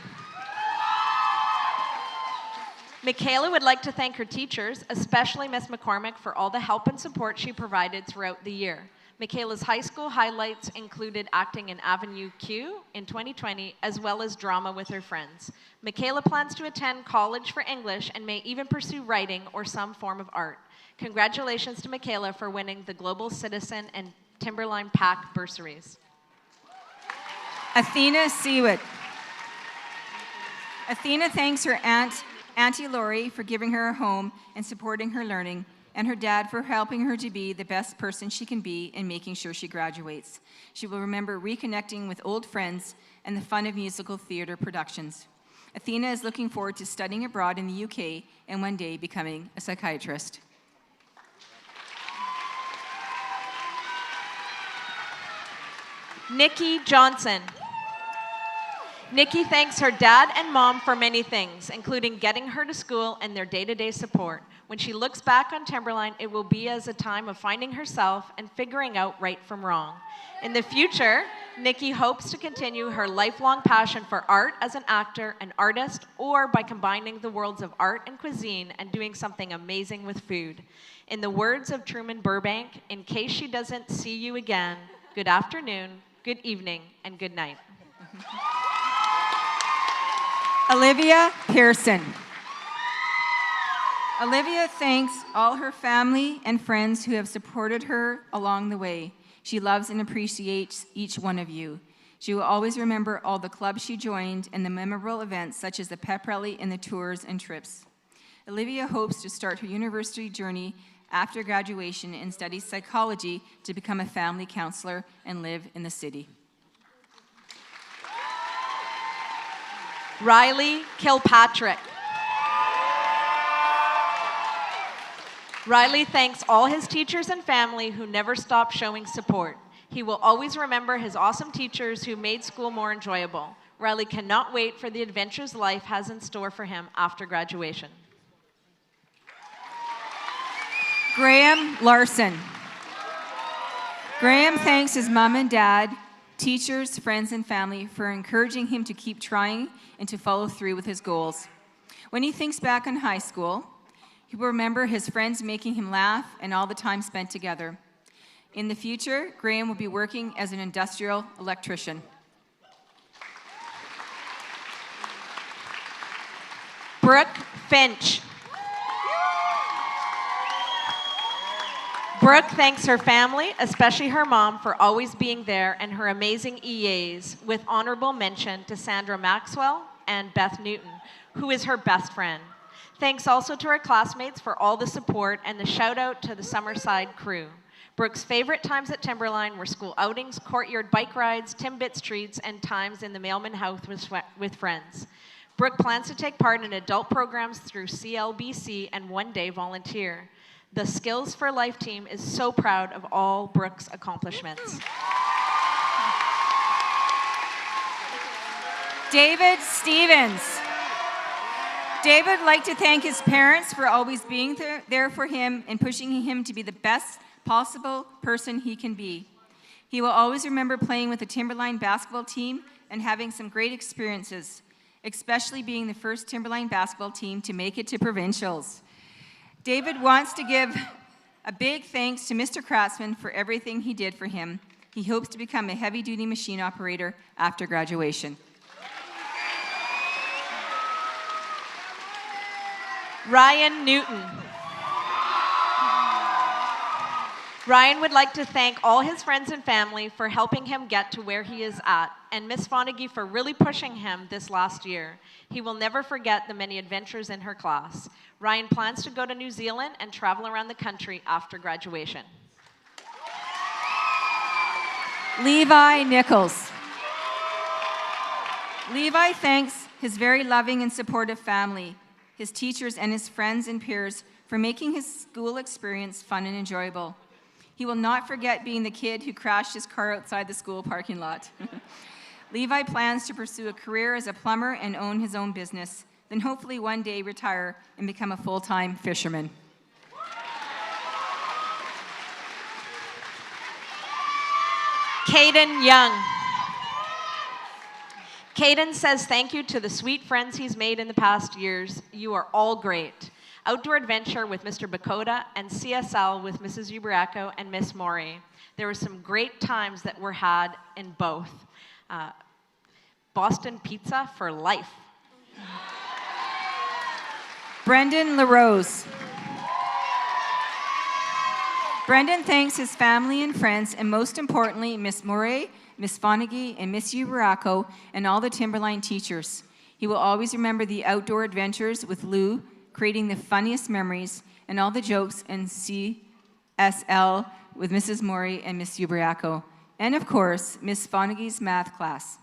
Michaela would like to thank her teachers, especially Ms. McCormick, for all the help and support she provided throughout the year. Michaela's high school highlights included acting in Avenue Q in 2020, as well as drama with her friends. Michaela plans to attend college for English and may even pursue writing or some form of art. Congratulations to Michaela for winning the Global Citizen and Timberline PAC bursaries. Athena Seawood. Athena thanks her Auntie Lori for giving her a home and supporting her learning, and her dad for helping her to be the best person she can be and making sure she graduates. She will remember reconnecting with old friends and the fun of musical theater productions. Athena is looking forward to studying abroad in the UK and one day becoming a psychiatrist. Nikki Johnson. Nikki thanks her dad and mom for many things, including getting her to school and their day-to-day support. When she looks back on Timberline, it will be as a time of finding herself and figuring out right from wrong. In the future, Nikki hopes to continue her lifelong passion for art as an actor, an artist, or by combining the worlds of art and cuisine and doing something amazing with food. In the words of Truman Burbank, in case she doesn't see you again, good afternoon, good evening, and good night. Olivia Pearson. Olivia thanks all her family and friends who have supported her along the way. She loves and appreciates each one of you. She will always remember all the clubs she joined and the memorable events such as the pep rally and the tours and trips. Olivia hopes to start her university journey after graduation and study psychology to become a family counselor and live in the city. Riley Kilpatrick. Riley thanks all his teachers and family who never stopped showing support. He will always remember his awesome teachers who made school more enjoyable. Riley cannot wait for the adventures life has in store for him after graduation. Graham Larson. Graham thanks his mom and dad, teachers, friends, and family for encouraging him to keep trying and to follow through with his goals. When he thinks back on high school, he will remember his friends making him laugh and all the time spent together. In the future, Graham will be working as an industrial electrician. Brooke Finch. Brooke thanks her family, especially her mom, for always being there and her amazing EAs, with honorable mention to Sandra Maxwell and Beth Newton, who is her best friend. Thanks also to her classmates for all the support and the shout out to the Summerside crew. Brooke's favorite times at Timberline were school outings, courtyard bike rides, Timbits treats, and times in the mailman house with friends. Brooke plans to take part in adult programs through CLBC and one day volunteer. The Skills for Life team is so proud of all Brooke's accomplishments. David Stevens. David would like to thank his parents for always being there for him and pushing him to be the best possible person he can be. He will always remember playing with the Timberline basketball team and having some great experiences, especially being the first Timberline basketball team to make it to provincials. David wants to give a big thanks to Mr. Kratzman for everything he did for him. He hopes to become a heavy-duty machine operator after graduation. Ryan Newton. Ryan would like to thank all his friends and family for helping him get to where he is at, and Miss Fonagy for really pushing him this last year. He will never forget the many adventures in her class. Ryan plans to go to New Zealand and travel around the country after graduation. Levi Nichols. Levi thanks his very loving and supportive family, his teachers, and his friends and peers for making his school experience fun and enjoyable. He will not forget being the kid who crashed his car outside the school parking lot. Levi plans to pursue a career as a plumber and own his own business, then hopefully one day retire and become a full-time fisherman. Caden Young. Caden says thank you to the sweet friends he's made in the past years. You are all great. Outdoor adventure with Mr. Bakota and CSL with Mrs. Uberacco and Miss Maury. There were some great times that were had in both. Boston pizza for life. Brendan LaRose. Brendan thanks his family and friends, and most importantly, Miss Murray, Miss Fonagy, and Miss Uberacco, and all the Timberline teachers. He will always remember the outdoor adventures with Lou, creating the funniest memories, and all the jokes in CSL with Mrs. Murray and Miss Uberacco, and of course, Miss Fonagy's math class.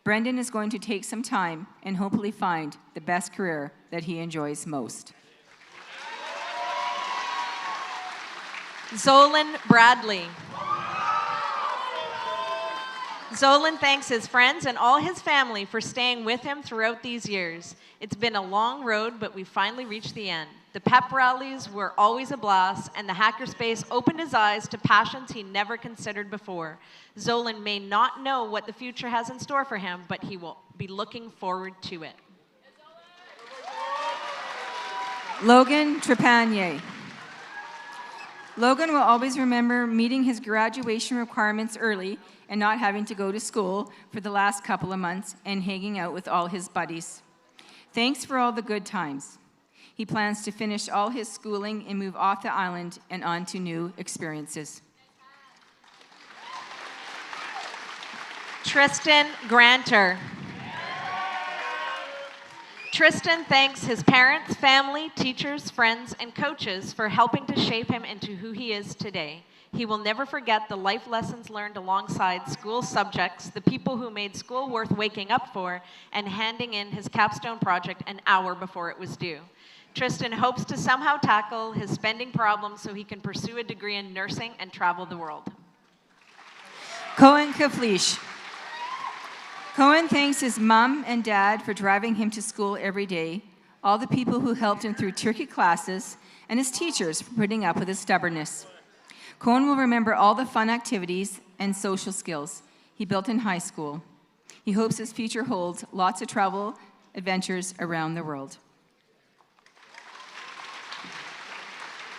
Brendan is going to take some time and hopefully find the best career that he enjoys most. Zolan Bradley. Zolan thanks his friends and all his family for staying with him throughout these years. It's been a long road, but we finally reached the end. The pep rallies were always a blast, and the hackerspace opened his eyes to passions he never considered before. Zolan may not know what the future has in store for him, but he will be looking forward to it. Logan Trepanier. Logan will always remember meeting his graduation requirements early and not having to go to school for the last couple of months and hanging out with all his buddies. Thanks for all the good times. He plans to finish all his schooling and move off the island and on to new experiences. Tristan Granter. Tristan thanks his parents, family, teachers, friends, and coaches for helping to shape him into who he is today. He will never forget the life lessons learned alongside school subjects, the people who made school worth waking up for, and handing in his capstone project an hour before it was due. Tristan hopes to somehow tackle his spending problems so he can pursue a degree in nursing and travel the world. Cohen Kaflish. Cohen thanks his mom and dad for driving him to school every day, all the people who helped him through Turkey classes, and his teachers for putting up with his stubbornness. Cohen will remember all the fun activities and social skills he built in high school. He hopes his future holds lots of travel adventures around the world.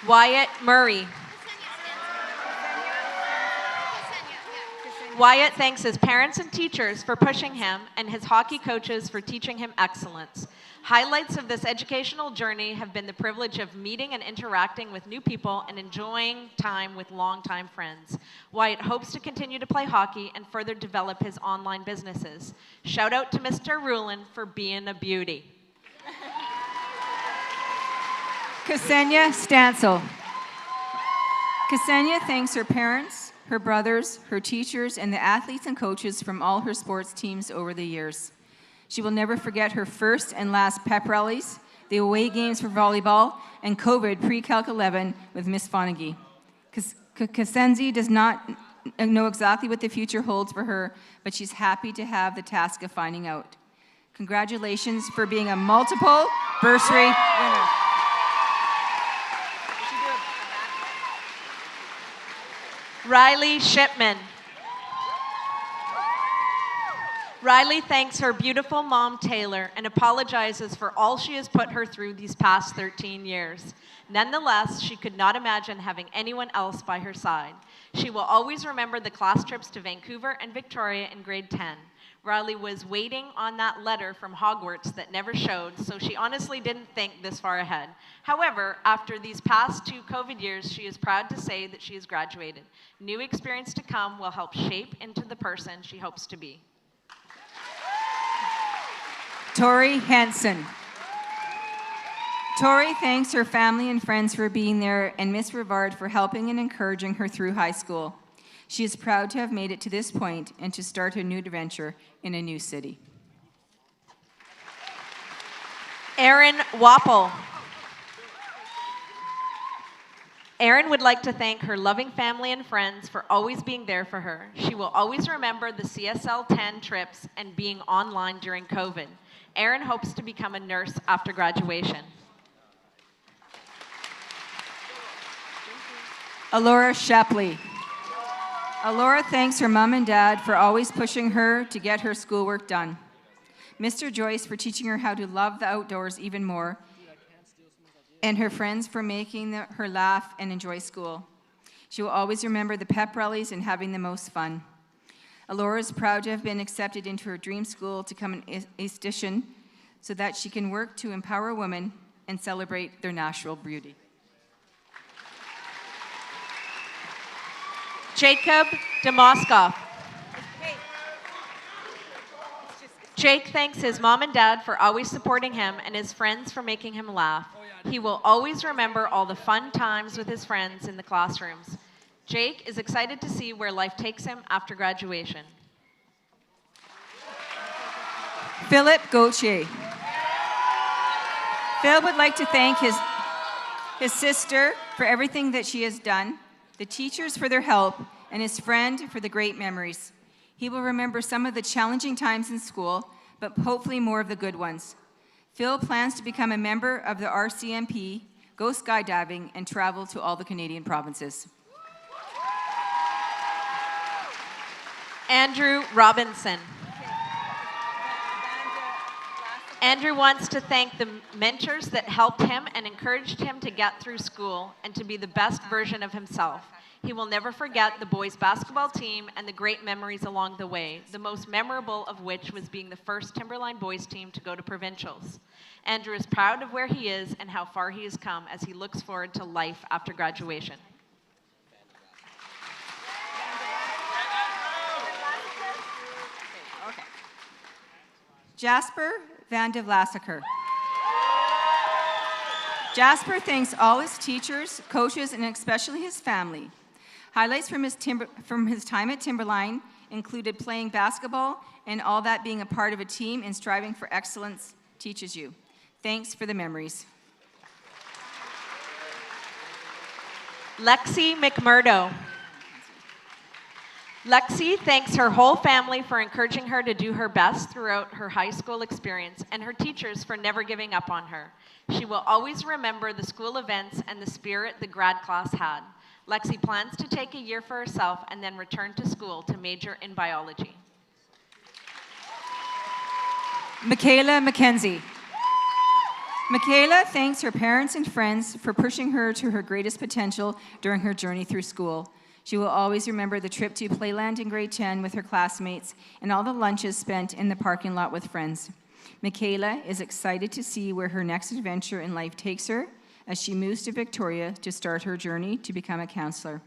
Wyatt Murray. Wyatt thanks his parents and teachers for pushing him and his hockey coaches for teaching him excellence. Highlights of this educational journey have been the privilege of meeting and interacting with new people and enjoying time with longtime friends. Wyatt hopes to continue to play hockey and further develop his online businesses. Shout out to Mr. Rulin for being a beauty. Ksenia Stansel. Ksenia thanks her parents, her brothers, her teachers, and the athletes and coaches from all her sports teams over the years. She will never forget her first and last pep rallies, the away games for volleyball, and COVID pre-Calc 11 with Miss Fonagy. Kasenzi does not know exactly what the future holds for her, but she's happy to have the task of finding out. Congratulations for being a multiple bursary winner. Riley Shipman. Riley thanks her beautiful mom, Taylor, and apologizes for all she has put her through these past 13 years. Nonetheless, she could not imagine having anyone else by her side. She will always remember the class trips to Vancouver and Victoria in grade 10. Riley was waiting on that letter from Hogwarts that never showed, so she honestly didn't think this far ahead. However, after these past 2 COVID years, she is proud to say that she has graduated. New experience to come will help shape into the person she hopes to be. Tori Hansen. Tori thanks her family and friends for being there and Miss Rivard for helping and encouraging her through high school. She is proud to have made it to this point and to start a new adventure in a new city. Erin Wapple. Erin would like to thank her loving family and friends for always being there for her. She will always remember the CSL 10 trips and being online during COVID. Erin hopes to become a nurse after graduation. Alora Shapley. Alora thanks her mom and dad for always pushing her to get her schoolwork done. Mr. Joyce for teaching her how to love the outdoors even more, and her friends for making her laugh and enjoy school. She will always remember the pep rallies and having the most fun. Alora is proud to have been accepted into her dream school to become an esthetician so that she can work to empower women and celebrate their natural beauty. Jacob Demoskoff. Jake thanks his mom and dad for always supporting him and his friends for making him laugh. He will always remember all the fun times with his friends in the classrooms. Jake is excited to see where life takes him after graduation. Philip Gauthier. Phil would like to thank his sister for everything that she has done, the teachers for their help, and his friend for the great memories. He will remember some of the challenging times in school, but hopefully more of the good ones. Phil plans to become a member of the RCMP, go skydiving, and travel to all the Canadian provinces. Andrew Robinson. Andrew wants to thank the mentors that helped him and encouraged him to get through school and to be the best version of himself. He will never forget the boys' basketball team and the great memories along the way, the most memorable of which was being the first Timberline boys team to go to provincials. Andrew is proud of where he is and how far he has come as he looks forward to life after graduation. Jasper Van de Vlasiker. Jasper thanks all his teachers, coaches, and especially his family. Highlights from his time at Timberline included playing basketball and all that being a part of a team and striving for excellence teaches you. Thanks for the memories. Lexi McMurdo. Lexi thanks her whole family for encouraging her to do her best throughout her high school experience and her teachers for never giving up on her. She will always remember the school events and the spirit the grad class had. Lexi plans to take a year for herself and then return to school to major in biology. Michaela McKenzie. Michaela thanks her parents and friends for pushing her to her greatest potential during her journey through school. She will always remember the trip to Playland in grade 10 with her classmates and all the lunches spent in the parking lot with friends. Michaela is excited to see where her next adventure in life takes her as she moves to Victoria to start her journey to become a counselor.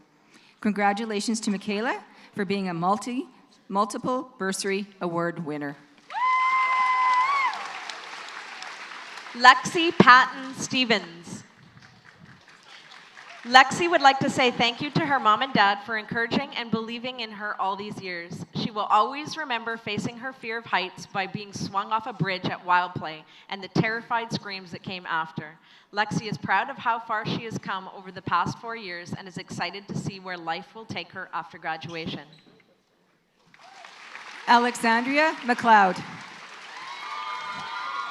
Congratulations to Michaela for being a multiple bursary award winner. Lexi Patton Stevens. Lexi would like to say thank you to her mom and dad for encouraging and believing in her all these years. She will always remember facing her fear of heights by being swung off a bridge at Wild Play and the terrified screams that came after. Lexi is proud of how far she has come over the past 4 years and is excited to see where life will take her after graduation. Alexandria McLeod.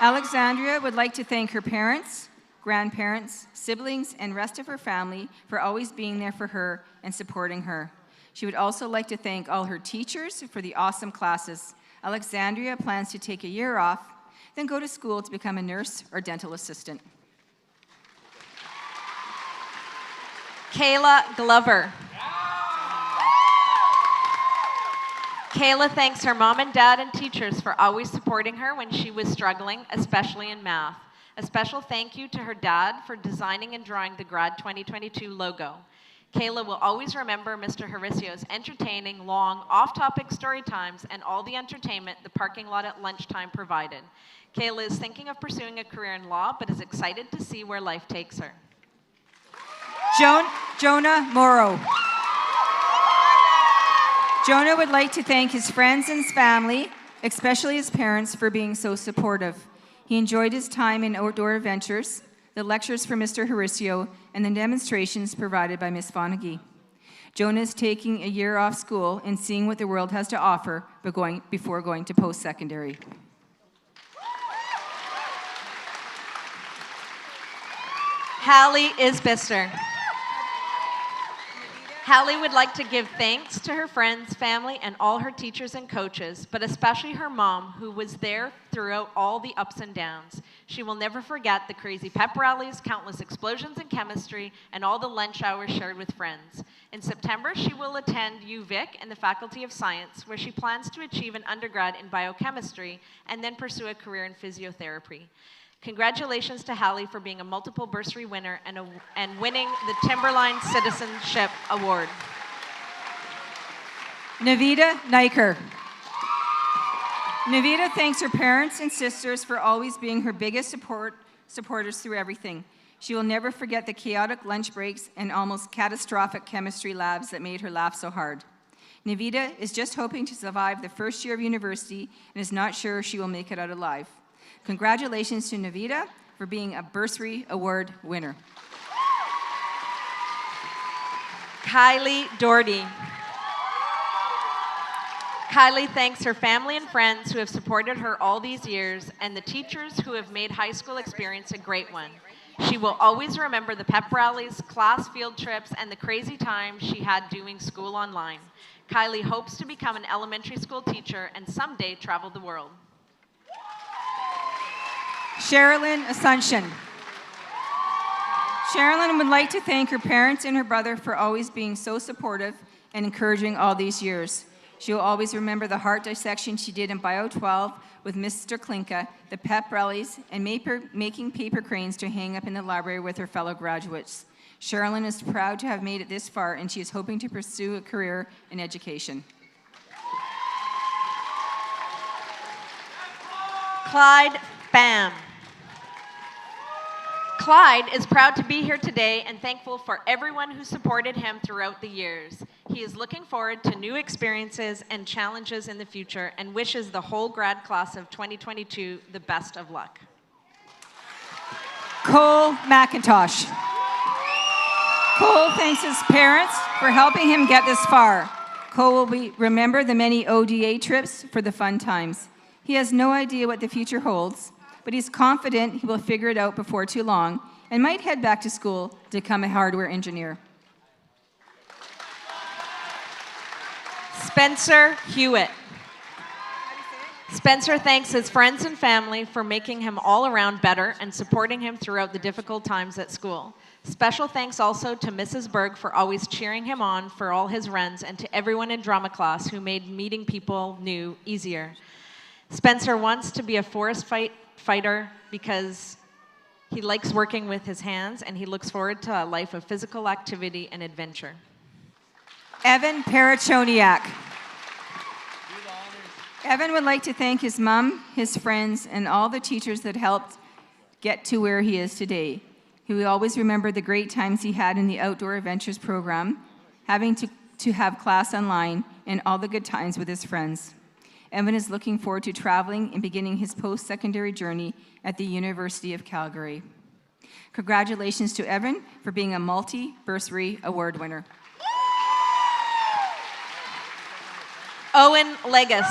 Alexandria would like to thank her parents, grandparents, siblings, and rest of her family for always being there for her and supporting her. She would also like to thank all her teachers for the awesome classes. Alexandria plans to take a year off, then go to school to become a nurse or dental assistant. Kayla Glover. Kayla thanks her mom and dad and teachers for always supporting her when she was struggling, especially in math. A special thank you to her dad for designing and drawing the Grad 2022 logo. Kayla will always remember Mr. Horaccio's entertaining, long, off-topic story times and all the entertainment the parking lot at lunchtime provided. Kayla is thinking of pursuing a career in law, but is excited to see where life takes her. Jonah Morrow. Jonah would like to thank his friends and his family, especially his parents, for being so supportive. He enjoyed his time in outdoor adventures, the lectures from Mr. Horacio, and the demonstrations provided by Ms. Fonagy. Jonah is taking a year off school and seeing what the world has to offer before going to post-secondary. Hallie Isbister. Hallie would like to give thanks to her friends, family, and all her teachers and coaches, but especially her mom, who was there throughout all the ups and downs. She will never forget the crazy pep rallies, countless explosions in chemistry, and all the lunch hours shared with friends. In September, she will attend UVic in the Faculty of Science, where she plans to achieve an undergrad in biochemistry and then pursue a career in physiotherapy. Congratulations to Hallie for being a multiple bursary winner and winning the Timberline Citizenship Award. Navita Niker. Navita thanks her parents and sisters for always being her biggest supporters through everything. She will never forget the chaotic lunch breaks and almost catastrophic chemistry labs that made her laugh so hard. Navita is just hoping to survive the first year of university and is not sure she will make it out alive. Congratulations to Navita for being a bursary award winner. Kylie Doherty. Kylie thanks her family and friends who have supported her all these years and the teachers who have made high school experience a great one. She will always remember the pep rallies, class field trips, and the crazy times she had doing school online. Kylie hopes to become an elementary school teacher and someday travel the world. Sherilyn Asuncion. Sherilyn would like to thank her parents and her brother for always being so supportive and encouraging all these years. She will always remember the heart dissection she did in Bio 12 with Mr. Klinka, the pep rallies, and making paper cranes to hang up in the library with her fellow graduates. Sherilyn is proud to have made it this far, and she is hoping to pursue a career in education. Clyde Pham. Clyde is proud to be here today and thankful for everyone who supported him throughout the years. He is looking forward to new experiences and challenges in the future and wishes the whole grad class of 2022 the best of luck. Cole McIntosh. Cole thanks his parents for helping him get this far. Cole will remember the many ODA trips for the fun times. He has no idea what the future holds, but he's confident he will figure it out before too long and might head back to school to become a hardware engineer. Spencer Hewitt. Spencer thanks his friends and family for making him all around better and supporting him throughout the difficult times at school. Special thanks also to Mrs. Berg for always cheering him on for all his runs and to everyone in drama class who made meeting people new easier. Spencer wants to be a forest fighter because he likes working with his hands and he looks forward to a life of physical activity and adventure. Evan Parachoniak. Evan would like to thank his mom, his friends, and all the teachers that helped get to where he is today. He will always remember the great times he had in the Outdoor Adventures program, having to have class online, and all the good times with his friends. Evan is looking forward to traveling and beginning his post-secondary journey at the University of Calgary. Congratulations to Evan for being a multi-bursary award winner. Owen Legas.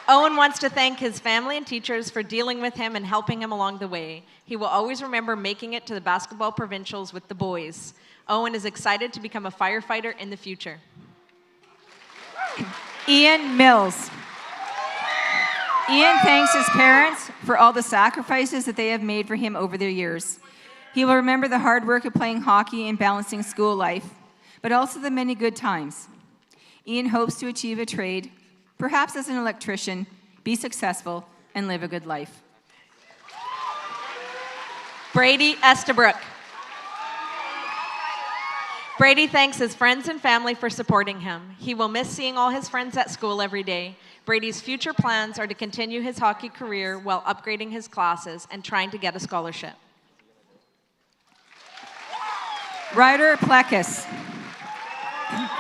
Owen wants to thank his family and teachers for dealing with him and helping him along the way. He will always remember making it to the basketball provincials with the boys. Owen is excited to become a firefighter in the future. Ian Mills. Ian thanks his parents for all the sacrifices that they have made for him over the years. He will remember the hard work of playing hockey and balancing school life, but also the many good times. Ian hopes to achieve a trade, perhaps as an electrician, be successful, and live a good life. Brady Estabrook. Brady thanks his friends and family for supporting him. He will miss seeing all his friends at school every day. Brady's future plans are to continue his hockey career while upgrading his classes and trying to get a scholarship. Ryder Plekis.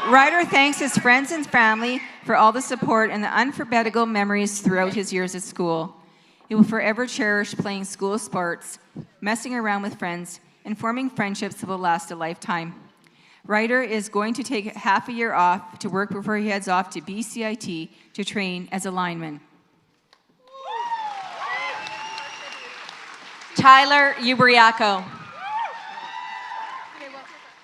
Ryder thanks his friends and family for all the support and the unforgettable memories throughout his years at school. He will forever cherish playing school sports, messing around with friends, and forming friendships that will last a lifetime. Ryder is going to take half a year off to work before he heads off to BCIT to train as a lineman. Tyler Ubriaco.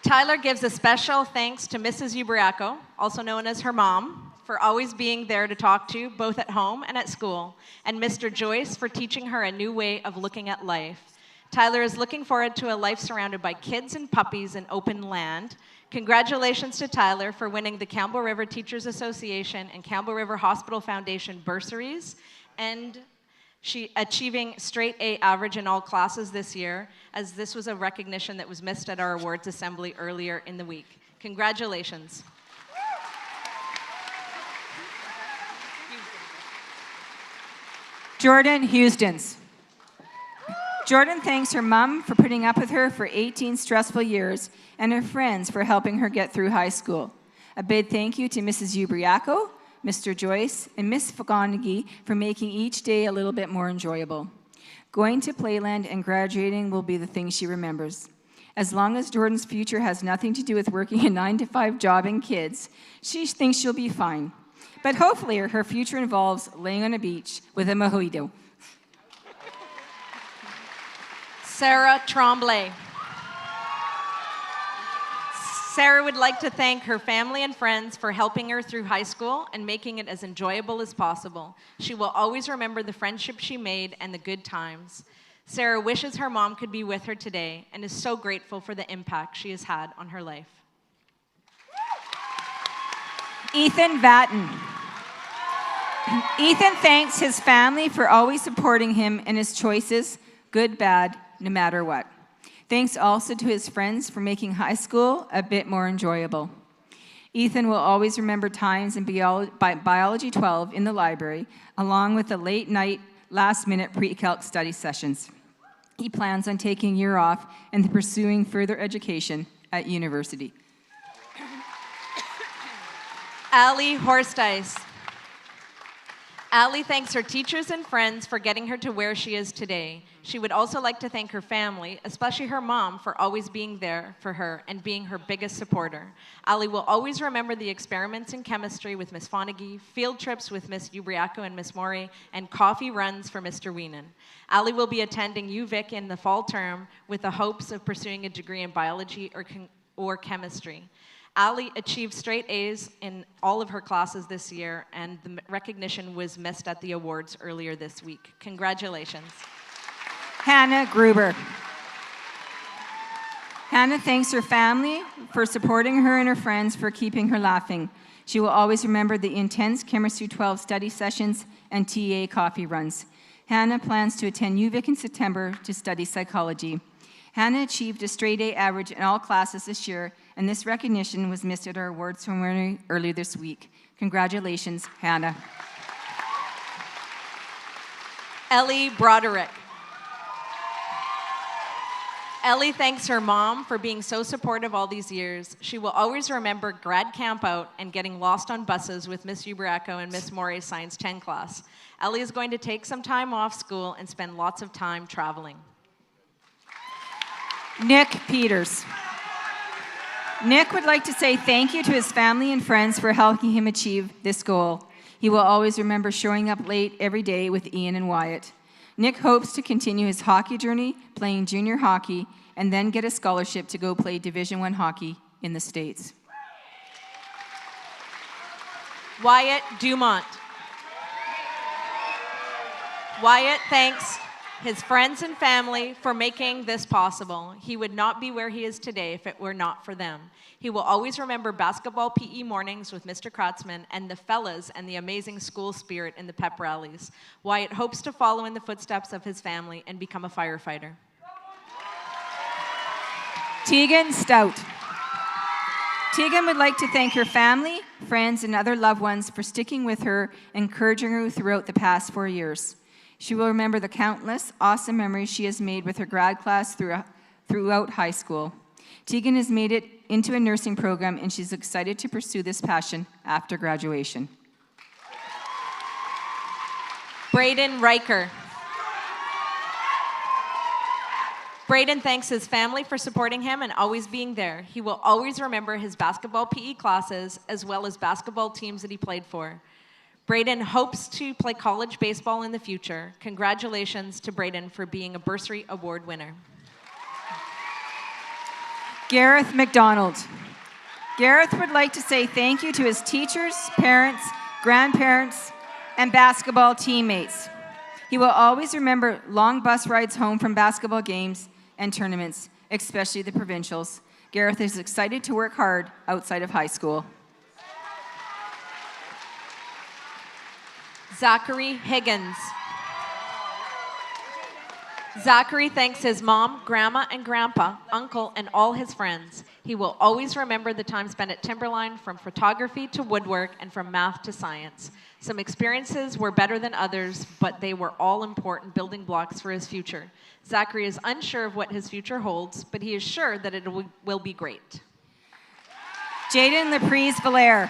Tyler gives a special thanks to Mrs. Ubriaco, also known as her mom, for always being there to talk to, both at home and at school, and Mr. Joyce for teaching her a new way of looking at life. Tyler is looking forward to a life surrounded by kids and puppies and open land. Congratulations to Tyler for winning the Campbell River Teachers Association and Campbell River Hospital Foundation bursaries, and she achieving straight A average in all classes this year, as this was a recognition that was missed at our awards assembly earlier in the week. Congratulations. Jordan Houstons. Jordan thanks her mom for putting up with her for 18 stressful years and her friends for helping her get through high school. A big thank you to Mrs. Ubriaco, Mr. Joyce, and Miss Fogonagi for making each day a little bit more enjoyable. Going to Playland and graduating will be the thing she remembers. As long as Jordan's future has nothing to do with working a 9-to-5 job and kids, she thinks she'll be fine. But hopefully her future involves laying on a beach with a mojito. Sarah Tremblay. Sarah would like to thank her family and friends for helping her through high school and making it as enjoyable as possible. She will always remember the friendship she made and the good times. Sarah wishes her mom could be with her today and is so grateful for the impact she has had on her life. Ethan Vatten. Ethan thanks his family for always supporting him in his choices, good, bad, no matter what. Thanks also to his friends for making high school a bit more enjoyable. Ethan will always remember times in Biology 12 in the library, along with the late night, last-minute pre-calc study sessions. He plans on taking a year off and pursuing further education at university. Allie Horstice. Allie thanks her teachers and friends for getting her to where she is today. She would also like to thank her family, especially her mom, for always being there for her and being her biggest supporter. Allie will always remember the experiments in chemistry with Miss Fonagy, field trips with Miss Ubriaco and Miss Morey, and coffee runs for Mr. Weenan. Allie will be attending UVic in the fall term with the hopes of pursuing a degree in biology or chemistry. Allie achieved straight A's in all of her classes this year, and the recognition was missed at the awards earlier this week. Congratulations. Hannah Gruber. Hannah thanks her family for supporting her and her friends for keeping her laughing. She will always remember the intense Chemistry 12 study sessions and TA coffee runs. Hannah plans to attend UVic in September to study psychology. Hannah achieved a straight A average in all classes this year, and this recognition was missed at our awards ceremony earlier this week. Congratulations, Hannah. Ellie Broderick. Ellie thanks her mom for being so supportive all these years. She will always remember grad camp out and getting lost on buses with Miss Ubriaco and Miss Morey's Science 10 class. Ellie is going to take some time off school and spend lots of time traveling. Nick Peters. Nick would like to say thank you to his family and friends for helping him achieve this goal. He will always remember showing up late every day with Ian and Wyatt. Nick hopes to continue his hockey journey, playing junior hockey, and then get a scholarship to go play Division I hockey in the States. Wyatt Dumont. Wyatt thanks his friends and family for making this possible. He would not be where he is today if it were not for them. He will always remember basketball PE mornings with Mr. Kratzman and the fellas and the amazing school spirit in the pep rallies. Wyatt hopes to follow in the footsteps of his family and become a firefighter. Tegan Stout. Tegan would like to thank her family, friends, and other loved ones for sticking with her, encouraging her throughout the past 4 years. She will remember the countless awesome memories she has made with her grad class throughout high school. Tegan has made it into a nursing program, and she's excited to pursue this passion after graduation. Braden Riker. Braden thanks his family for supporting him and always being there. He will always remember his basketball PE classes as well as basketball teams that he played for. Braden hopes to play college baseball in the future. Congratulations to Braden for being a bursary award winner. Gareth McDonald. Gareth would like to say thank you to his teachers, parents, grandparents, and basketball teammates. He will always remember long bus rides home from basketball games and tournaments, especially the provincials. Gareth is excited to work hard outside of high school. Zachary Higgins. Zachary thanks his mom, grandma, and grandpa, uncle, and all his friends. He will always remember the time spent at Timberline, from photography to woodwork and from math to science. Some experiences were better than others, but they were all important building blocks for his future. Zachary is unsure of what his future holds, but he is sure that it will be great. Jaden Laprise Valaire.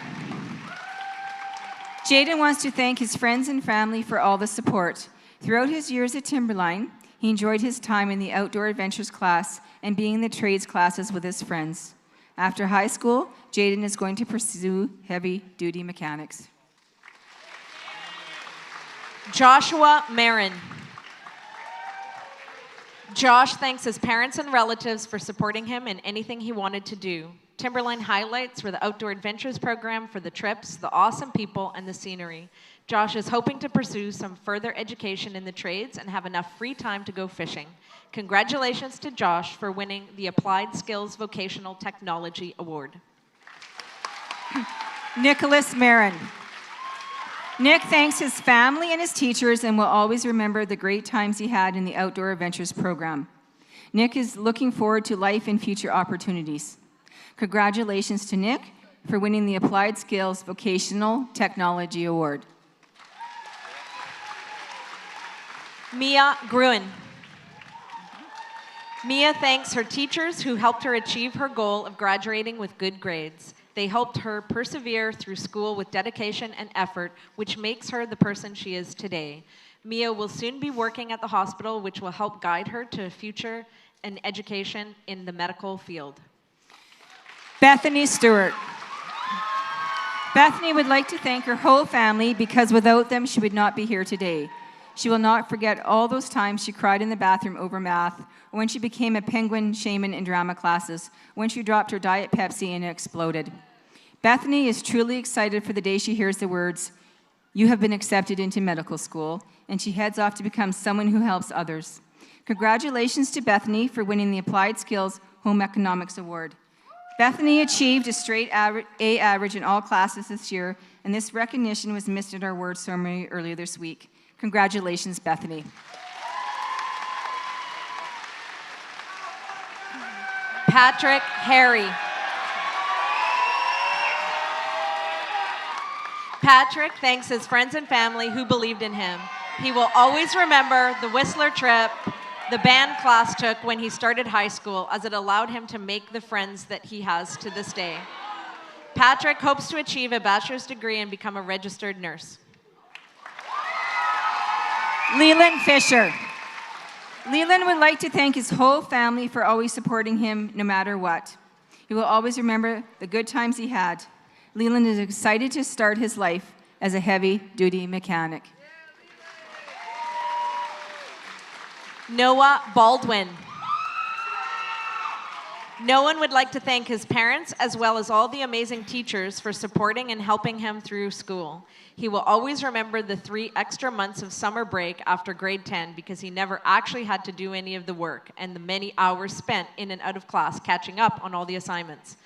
Jaden wants to thank his friends and family for all the support. Throughout his years at Timberline, he enjoyed his time in the outdoor adventures class and being in the trades classes with his friends. After high school, Jaden is going to pursue heavy-duty mechanics. Joshua Marin. Josh thanks his parents and relatives for supporting him in anything he wanted to do. Timberline highlights were the outdoor adventures program, for the trips, the awesome people, and the scenery. Josh is hoping to pursue some further education in the trades and have enough free time to go fishing. Congratulations to Josh for winning the Applied Skills Vocational Technology Award. Nicholas Marin. Nick thanks his family and his teachers and will always remember the great times he had in the Outdoor Adventures program. Nick is looking forward to life and future opportunities. Congratulations to Nick for winning the Applied Skills Vocational Technology Award. Mia Gruen. Mia thanks her teachers who helped her achieve her goal of graduating with good grades. They helped her persevere through school with dedication and effort, which makes her the person she is today. Mia will soon be working at the hospital, which will help guide her to a future and education in the medical field. Bethany Stewart. Bethany would like to thank her whole family because without them, she would not be here today. She will not forget all those times she cried in the bathroom over math, or when she became a penguin shaman in drama classes, when she dropped her Diet Pepsi and it exploded. Bethany is truly excited for the day she hears the words, "You have been accepted into medical school," and she heads off to become someone who helps others. Congratulations to Bethany for winning the Applied Skills Home Economics Award. Bethany achieved a straight A average in all classes this year, and this recognition was missed at our award ceremony earlier this week. Congratulations, Bethany. Patrick Harry. Patrick thanks his friends and family who believed in him. He will always remember the Whistler trip the band class took when he started high school, as it allowed him to make the friends that he has to this day. Patrick hopes to achieve a bachelor's degree and become a registered nurse. Leland Fisher. Leland would like to thank his whole family for always supporting him no matter what. He will always remember the good times he had. Leland is excited to start his life as a heavy-duty mechanic. Noah Baldwin. Noah would like to thank his parents as well as all the amazing teachers for supporting and helping him through school. He will always remember the 3 extra months of summer break after grade 10 because he never actually had to do any of the work, and the many hours spent in and out of class catching up on all the assignments.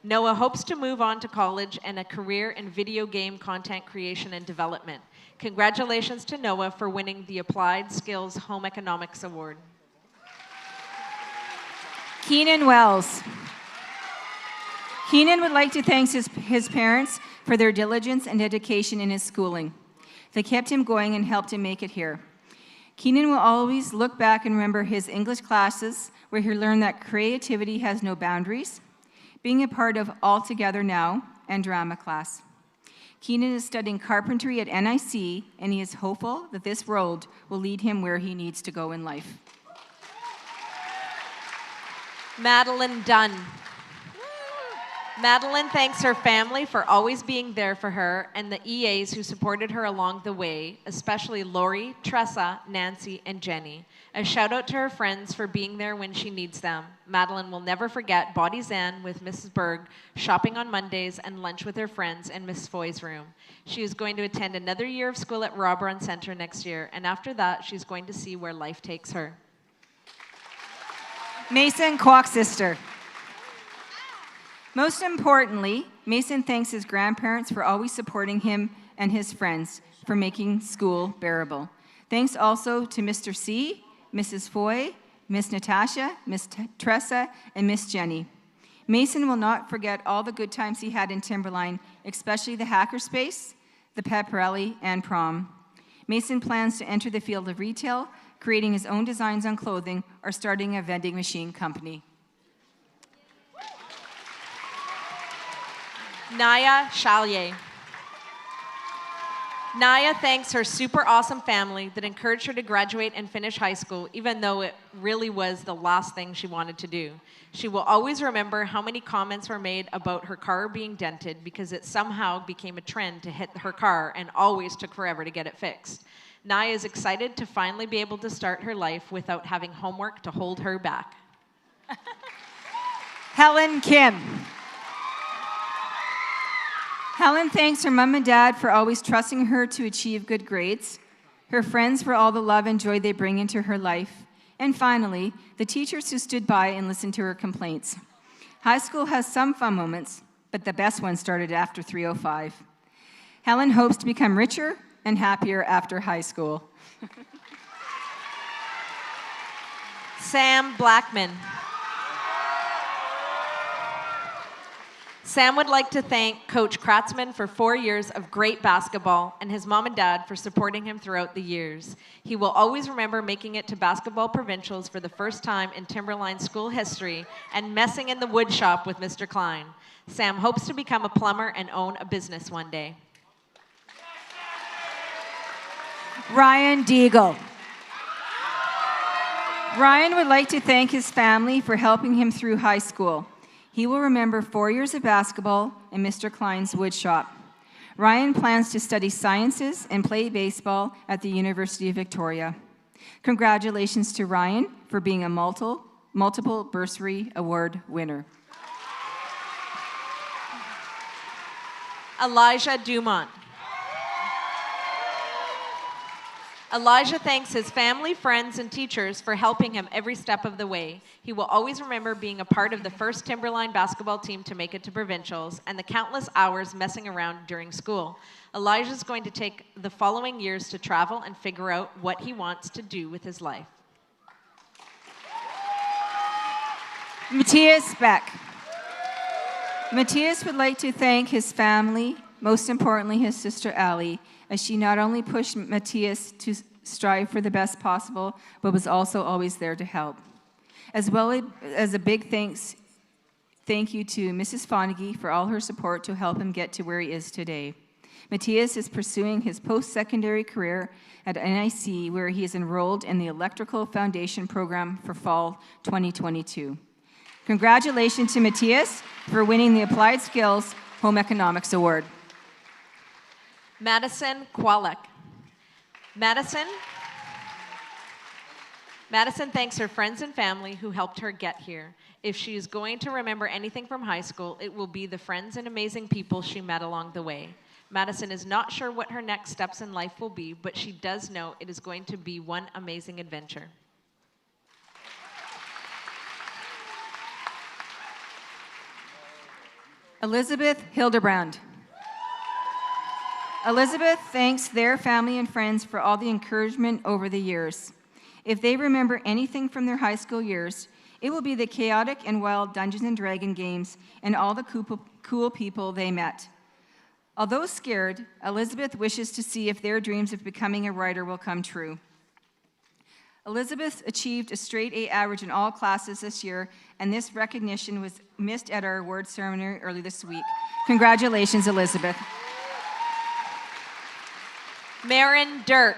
Noah hopes to move on to college and a career in video game content creation and development. Congratulations to Noah for winning the Applied Skills Home Economics Award. Keenan Wells. Keenan would like to thank his parents for their diligence and dedication in his schooling. They kept him going and helped him make it here. Keenan will always look back and remember his English classes where he learned that creativity has no boundaries. being a part of All Together Now and drama class. Keenan is studying carpentry at NIC, and he is hopeful that this road will lead him where he needs to go in life. Madeline Dunn. Madeline thanks her family for always being there for her and the EAs who supported her along the way, especially Lori, Tressa, Nancy, and Jenny. A shout out to her friends for being there when she needs them. Madeline will never forget Body Zan with Mrs. Berg, shopping on Mondays, and lunch with her friends in Miss Foy's room. She is going to attend another year of school at Rob Run Center next year, and after that, she's going to see where life takes her. Mason Kwok sister. Most importantly, Mason thanks his grandparents for always supporting him and his friends for making school bearable. Thanks also to Mr. C, Mrs. Foy, Miss Natasha, Miss Tressa, and Miss Jenny. Mason will not forget all the good times he had in Timberline, especially the hackerspace, the pep rally, and prom. Mason plans to enter the field of retail, creating his own designs on clothing or starting a vending machine company. Naya Chalier. Naya thanks her super awesome family that encouraged her to graduate and finish high school, even though it really was the last thing she wanted to do. She will always remember how many comments were made about her car being dented because it somehow became a trend to hit her car and always took forever to get it fixed. Naya is excited to finally be able to start her life without having homework to hold her back. Helen Kim. Helen thanks her mom and dad for always trusting her to achieve good grades, her friends for all the love and joy they bring into her life, and finally, the teachers who stood by and listened to her complaints. High school has some fun moments, but the best ones started after 3:05. Helen hopes to become richer and happier after high school. Sam Blackman. Sam would like to thank Coach Kratzman for 4 years of great basketball and his mom and dad for supporting him throughout the years. He will always remember making it to basketball provincials for the first time in Timberline school history and messing in the wood shop with Mr. Klein. Sam hopes to become a plumber and own a business one day. Ryan Deagle. Ryan would like to thank his family for helping him through high school. He will remember 4 years of basketball in Mr. Klein's wood shop. Ryan plans to study sciences and play baseball at the University of Victoria. Congratulations to Ryan for being a multiple bursary award winner. Elijah Dumont. Elijah thanks his family, friends, and teachers for helping him every step of the way. He will always remember being a part of the first Timberline basketball team to make it to provincials and the countless hours messing around during school. Elijah is going to take the following years to travel and figure out what he wants to do with his life. Matthias Beck. Matthias would like to thank his family, most importantly his sister Allie, as she not only pushed Matthias to strive for the best possible, but was also always there to help. As well as a big thank you to Mrs. Fontague for all her support to help him get to where he is today. Matthias is pursuing his post-secondary career at NIC, where he is enrolled in the Electrical Foundation program for fall 2022. Congratulations to Matthias for winning the Applied Skills Home Economics Award. Madison Kwalek. Madison thanks her friends and family who helped her get here. If she is going to remember anything from high school, it will be the friends and amazing people she met along the way. Madison is not sure what her next steps in life will be, but she does know it is going to be one amazing adventure. Elizabeth Hildebrand. Elizabeth thanks their family and friends for all the encouragement over the years. If they remember anything from their high school years, it will be the chaotic and wild Dungeons and Dragons games and all the cool people they met. Although scared, Elizabeth wishes to see if their dreams of becoming a writer will come true. Elizabeth achieved a straight A average in all classes this year, and this recognition was missed at our award ceremony early this week. Congratulations, Elizabeth. Marin Dirk.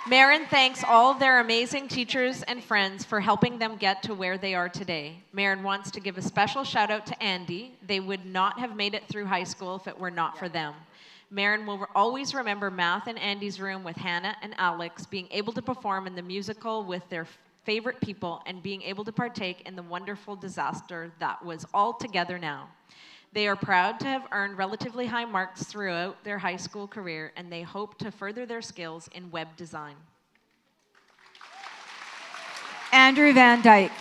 Marin thanks all their amazing teachers and friends for helping them get to where they are today. Marin wants to give a special shout out to Andy. They would not have made it through high school if it were not for them. Marin will always remember math in Andy's room with Hannah and Alex, being able to perform in the musical with their favorite people, and being able to partake in the wonderful disaster that was all together now. They are proud to have earned relatively high marks throughout their high school career, and they hope to further their skills in web design. Andrew Van Dyke.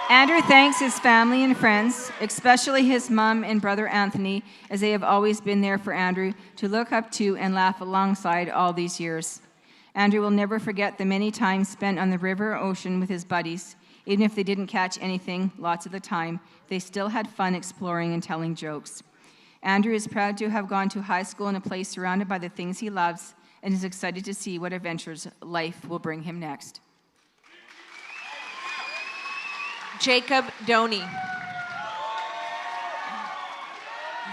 Andrew thanks his family and friends, especially his mom and brother Anthony, as they have always been there for Andrew to look up to and laugh alongside all these years. Andrew will never forget the many times spent on the river or ocean with his buddies. Even if they didn't catch anything lots of the time, they still had fun exploring and telling jokes. Andrew is proud to have gone to high school in a place surrounded by the things he loves, and is excited to see what adventures life will bring him next. Jacob Doney.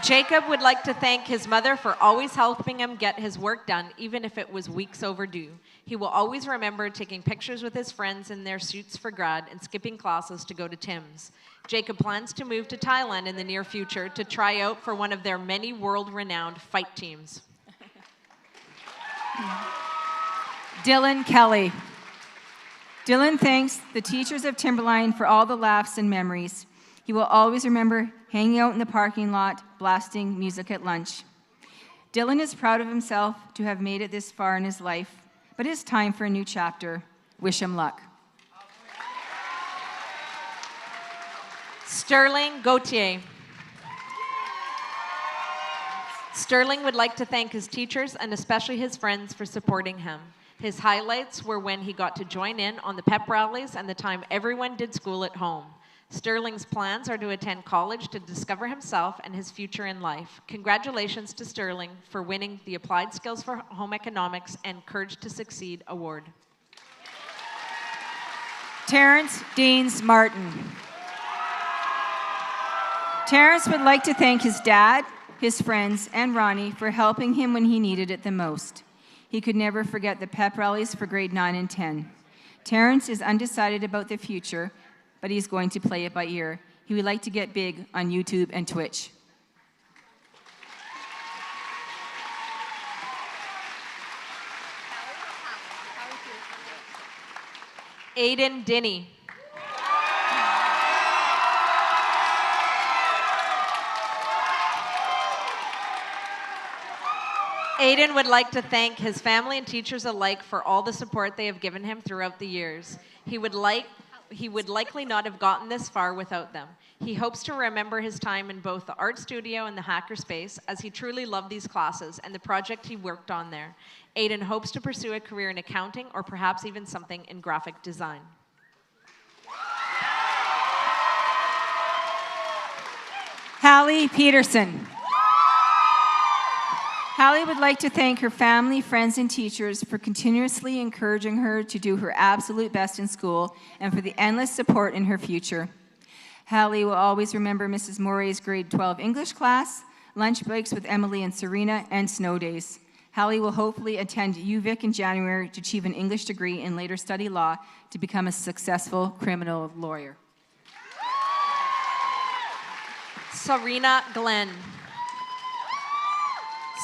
Jacob would like to thank his mother for always helping him get his work done, even if it was weeks overdue. He will always remember taking pictures with his friends in their suits for grad and skipping classes to go to Tim's. Jacob plans to move to Thailand in the near future to try out for one of their many world-renowned fight teams. Dylan Kelly. Dylan thanks the teachers of Timberline for all the laughs and memories. He will always remember hanging out in the parking lot, blasting music at lunch. Dylan is proud of himself to have made it this far in his life, but it's time for a new chapter. Wish him luck. Sterling Gauthier. Sterling would like to thank his teachers and especially his friends for supporting him. His highlights were when he got to join in on the pep rallies and the time everyone did school at home. Sterling's plans are to attend college to discover himself and his future in life. Congratulations to Sterling for winning the Applied Skills for Home Economics and Courage to Succeed award. Terrence Deans Martin. Terrence would like to thank his dad, his friends, and Ronnie for helping him when he needed it the most. He could never forget the pep rallies for grade 9 and 10. Terrence is undecided about the future, but he's going to play it by ear. He would like to get big on YouTube and Twitch. Aiden Dinny. Aiden would like to thank his family and teachers alike for all the support they have given him throughout the years. He would likely not have gotten this far without them. He hopes to remember his time in both the art studio and the hackerspace, as he truly loved these classes and the project he worked on there. Aiden hopes to pursue a career in accounting or perhaps even something in graphic design. Hallie Peterson. Hallie would like to thank her family, friends, and teachers for continuously encouraging her to do her absolute best in school and for the endless support in her future. Hallie will always remember Mrs. Morey's grade 12 English class, lunch breaks with Emily and Serena, and snow days. Hallie will hopefully attend UVic in January to achieve an English degree and later study law to become a successful criminal lawyer. Serena Glenn.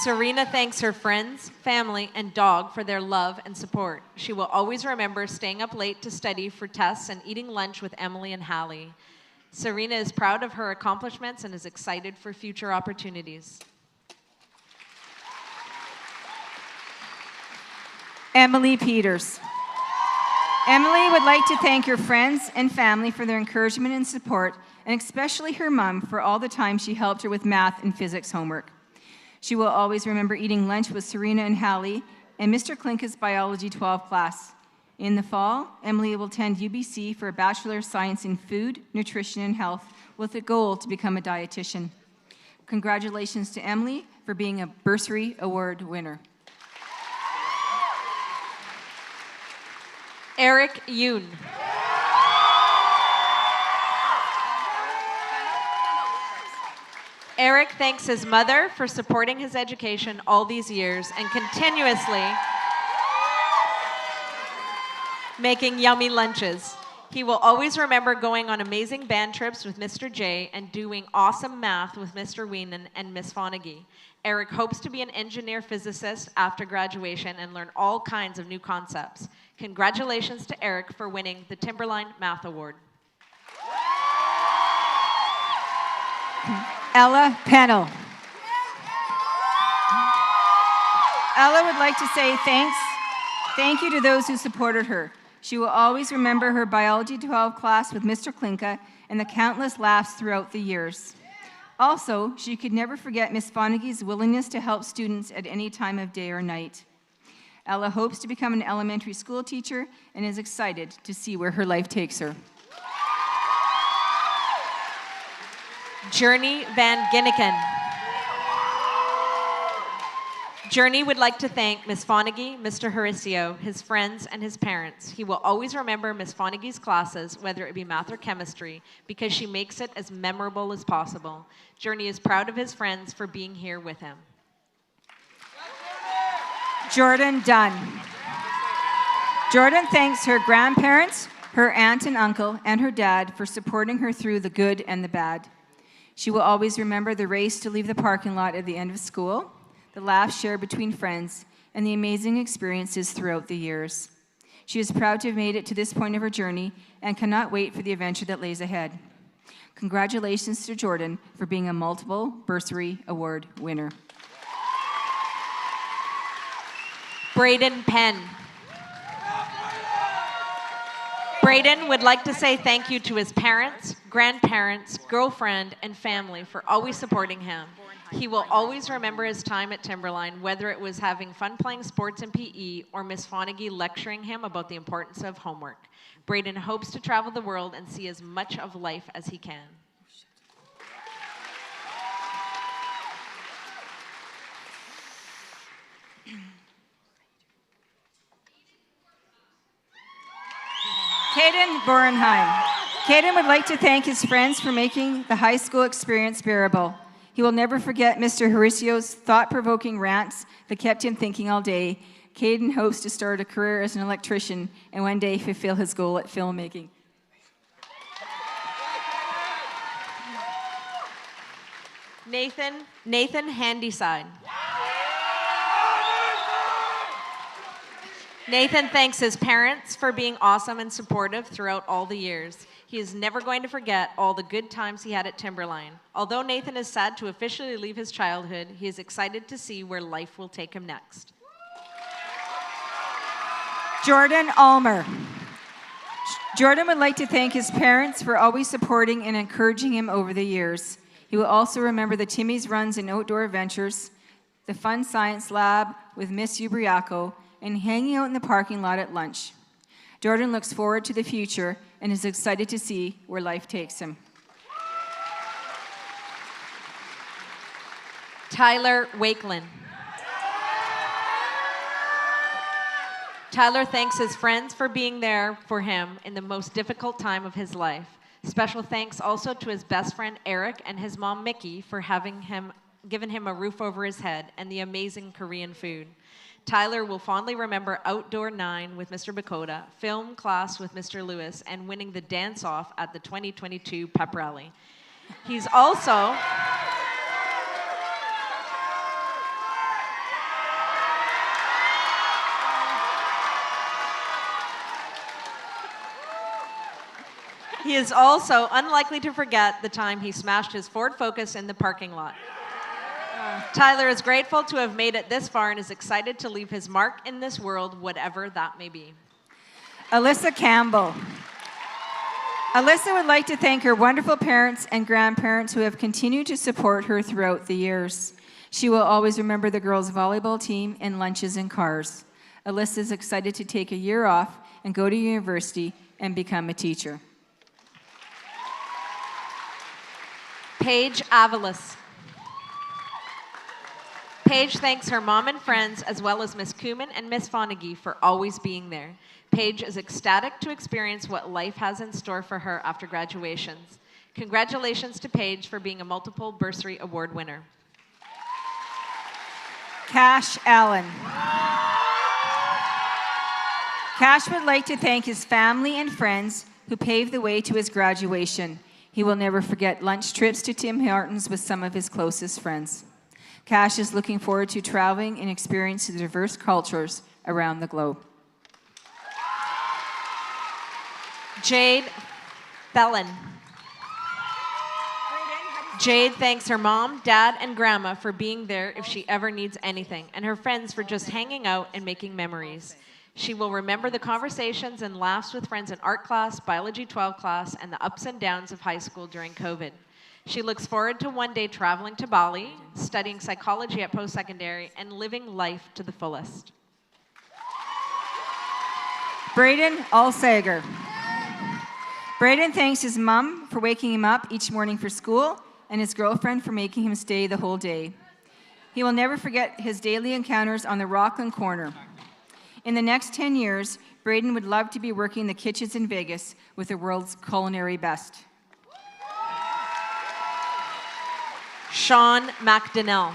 Serena thanks her friends, family, and dog for their love and support. She will always remember staying up late to study for tests and eating lunch with Emily and Hallie. Serena is proud of her accomplishments and is excited for future opportunities. Emily Peters. Emily would like to thank her friends and family for their encouragement and support, and especially her mom for all the time she helped her with math and physics homework. She will always remember eating lunch with Serena and Hallie and Mr. Klinka's Biology 12 class. In the fall, Emily will attend UBC for a Bachelor of Science in Food, Nutrition, and Health with a goal to become a dietitian. Congratulations to Emily for being a bursary award winner. Eric Yoon. Eric thanks his mother for supporting his education all these years and continuously making yummy lunches. He will always remember going on amazing band trips with Mr. J and doing awesome math with Mr. Weenan and Miss Fonagy. Eric hopes to be an engineer physicist after graduation and learn all kinds of new concepts. Congratulations to Eric for winning the Timberline Math Award. Ella Pennell. Ella would like to say thank you to those who supported her. She will always remember her Biology 12 class with Mr. Klinka and the countless laughs throughout the years. Also, she could never forget Miss Fonagy's willingness to help students at any time of day or night. Ella hopes to become an elementary school teacher and is excited to see where her life takes her. Journey Van Ginneken. Journey would like to thank Miss Fonagy, Mr. Horacio, his friends, and his parents. He will always remember Miss Fonagy's classes, whether it be math or chemistry, because she makes it as memorable as possible. Journey is proud of his friends for being here with him. Jordan Dunn. Jordan thanks her grandparents, her aunt and uncle, and her dad for supporting her through the good and the bad. She will always remember the race to leave the parking lot at the end of school, the laughs shared between friends, and the amazing experiences throughout the years. She is proud to have made it to this point of her journey and cannot wait for the adventure that lays ahead. Congratulations to Jordan for being a multiple bursary award winner. Braden Penn. Braden would like to say thank you to his parents, grandparents, girlfriend, and family for always supporting him. He will always remember his time at Timberline, whether it was having fun playing sports and PE or Miss Fonagy lecturing him about the importance of homework. Braden hopes to travel the world and see as much of life as he can. Caden Borenheim. Caden would like to thank his friends for making the high school experience bearable. He will never forget Mr. Horaceo's thought-provoking rants that kept him thinking all day. Caden hopes to start a career as an electrician and one day fulfill his goal at filmmaking. Nathan Handyside. Nathan thanks his parents for being awesome and supportive throughout all the years. He is never going to forget all the good times he had at Timberline. Although Nathan is sad to officially leave his childhood, he is excited to see where life will take him next. Jordan Ulmer. Jordan would like to thank his parents for always supporting and encouraging him over the years. He will also remember the Timmy's runs and outdoor adventures, the fun science lab with Miss Ubriaco, and hanging out in the parking lot at lunch. Jordan looks forward to the future and is excited to see where life takes him. Tyler Wakeland. Tyler thanks his friends for being there for him in the most difficult time of his life. Special thanks also to his best friend Eric and his mom Mickey for given him a roof over his head and the amazing Korean food. Tyler will fondly remember Outdoor 9 with Mr. Bakota, film class with Mr. Lewis, and winning the dance-off at the 2022 pep rally. He's also He is also unlikely to forget the time he smashed his Ford Focus in the parking lot. Tyler is grateful to have made it this far and is excited to leave his mark in this world, whatever that may be. Alyssa Campbell. Alyssa would like to thank her wonderful parents and grandparents who have continued to support her throughout the years. She will always remember the girls' volleyball team and lunches in cars. Alyssa is excited to take a year off and go to university and become a teacher. Paige Avalos. Paige thanks her mom and friends, as well as Miss Kuman and Miss Fonagy, for always being there. Paige is ecstatic to experience what life has in store for her after graduations. Congratulations to Paige for being a multiple bursary award winner. Cash Allen. Cash would like to thank his family and friends who paved the way to his graduation. He will never forget lunch trips to Tim Hortons with some of his closest friends. Cash is looking forward to traveling and experiencing the diverse cultures around the globe. Jade Bellin. Jade thanks her mom, dad, and grandma for being there if she ever needs anything, and her friends for just hanging out and making memories. She will remember the conversations and laughs with friends in art class, biology 12 class, and the ups and downs of high school during COVID. She looks forward to one day traveling to Bali, studying psychology at post-secondary, and living life to the fullest. Braden Alsager. Braden thanks his mom for waking him up each morning for school and his girlfriend for making him stay the whole day. He will never forget his daily encounters on the Rockland Corner. In the next 10 years, Braden would love to be working the kitchens in Vegas with the world's culinary best. Sean McDonnell.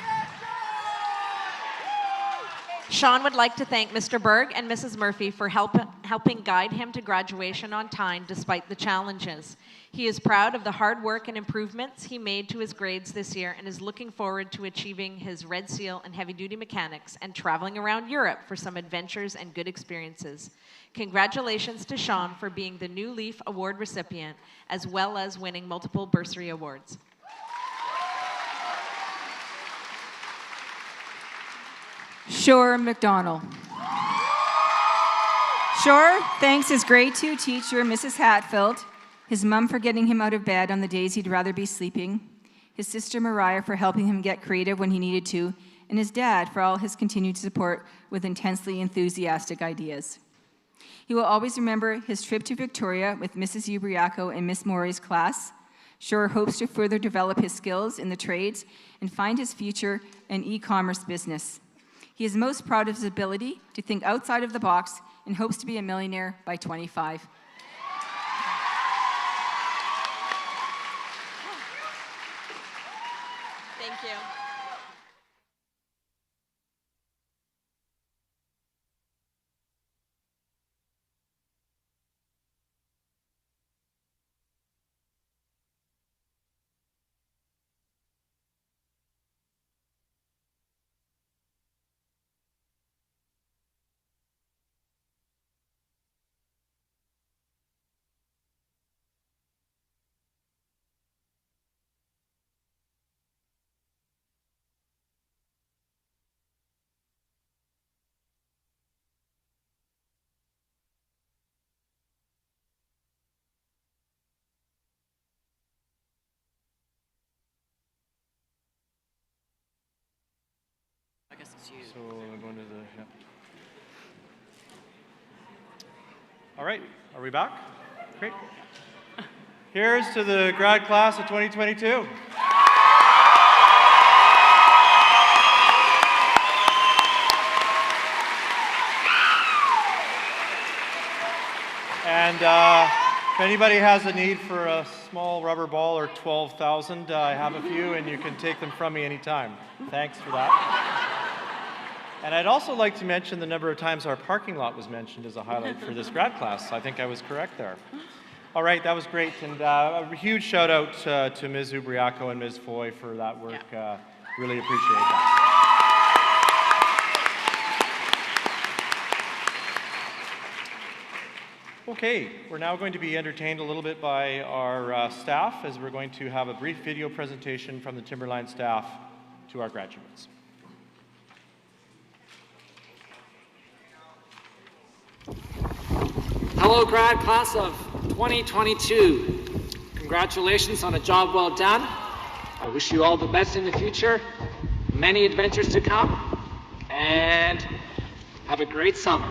Sean would like to thank Mr. Berg and Mrs. Murphy for helping guide him to graduation on time despite the challenges. He is proud of the hard work and improvements he made to his grades this year and is looking forward to achieving his Red Seal and heavy-duty mechanics and traveling around Europe for some adventures and good experiences. Congratulations to Sean for being the New Leaf Award recipient, as well as winning multiple bursary awards. Shore McDonald. Shore thanks his grade 2 teacher, Mrs. Hatfield, his mom for getting him out of bed on the days he'd rather be sleeping, his sister Mariah for helping him get creative when he needed to, and his dad for all his continued support with intensely enthusiastic ideas. He will always remember his trip to Victoria with Mrs. Ubriaco and Miss Morey's class. Shore hopes to further develop his skills in the trades and find his future in e-commerce business. He is most proud of his ability to think outside of the box and hopes to be a millionaire by 25. Thank you. I guess it's you. So we're going to the, yeah. All right, are we back? Great. Here's to the grad class of 2022. And if anybody has a need for a small rubber ball or 12,000, I have a few and you can take them from me anytime. Thanks for that. And I'd also like to mention the number of times our parking lot was mentioned as a highlight for this grad class. I think I was correct there. All right, that was great. And a huge shout out to Ms. Ubriaco and Ms. Foy for that work. Yeah. Really appreciate that. Okay, we're now going to be entertained a little bit by our staff as we're going to have a brief video presentation from the Timberline staff to our graduates. Hello, grad class of 2022. Congratulations on a job well done. I wish you all the best in the future, many adventures to come, and have a great summer.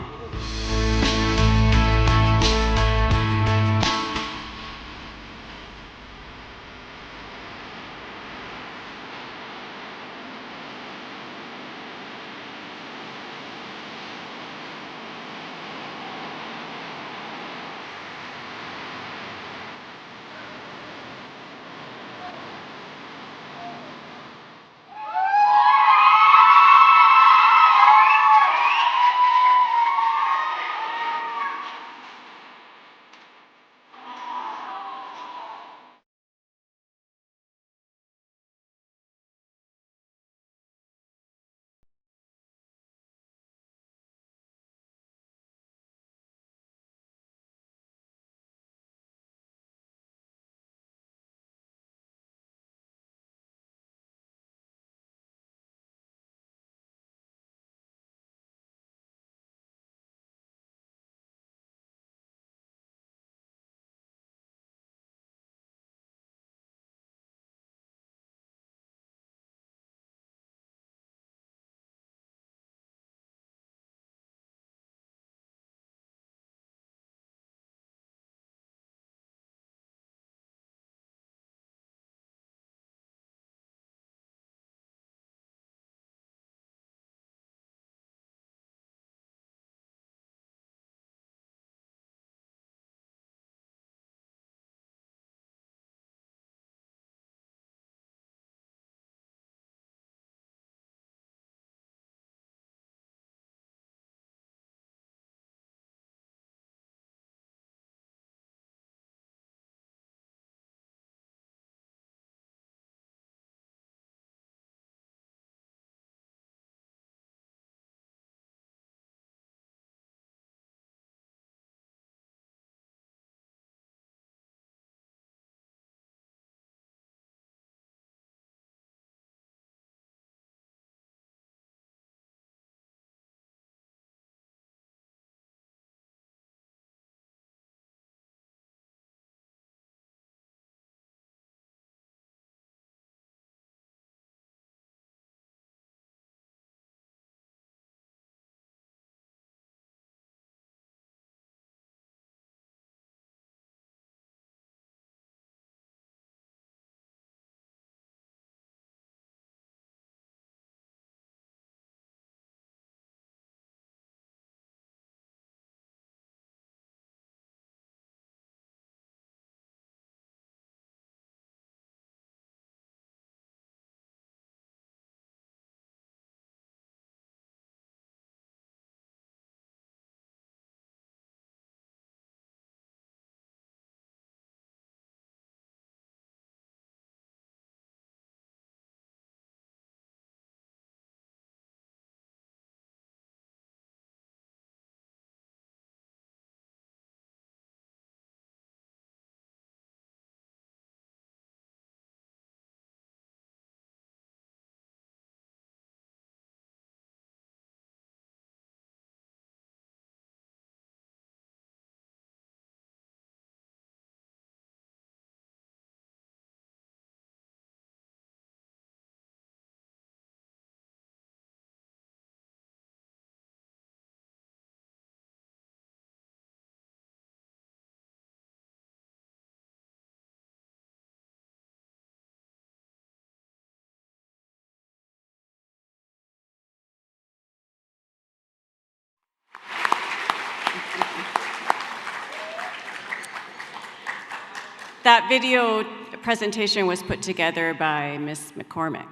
That video presentation was put together by Ms. McCormick.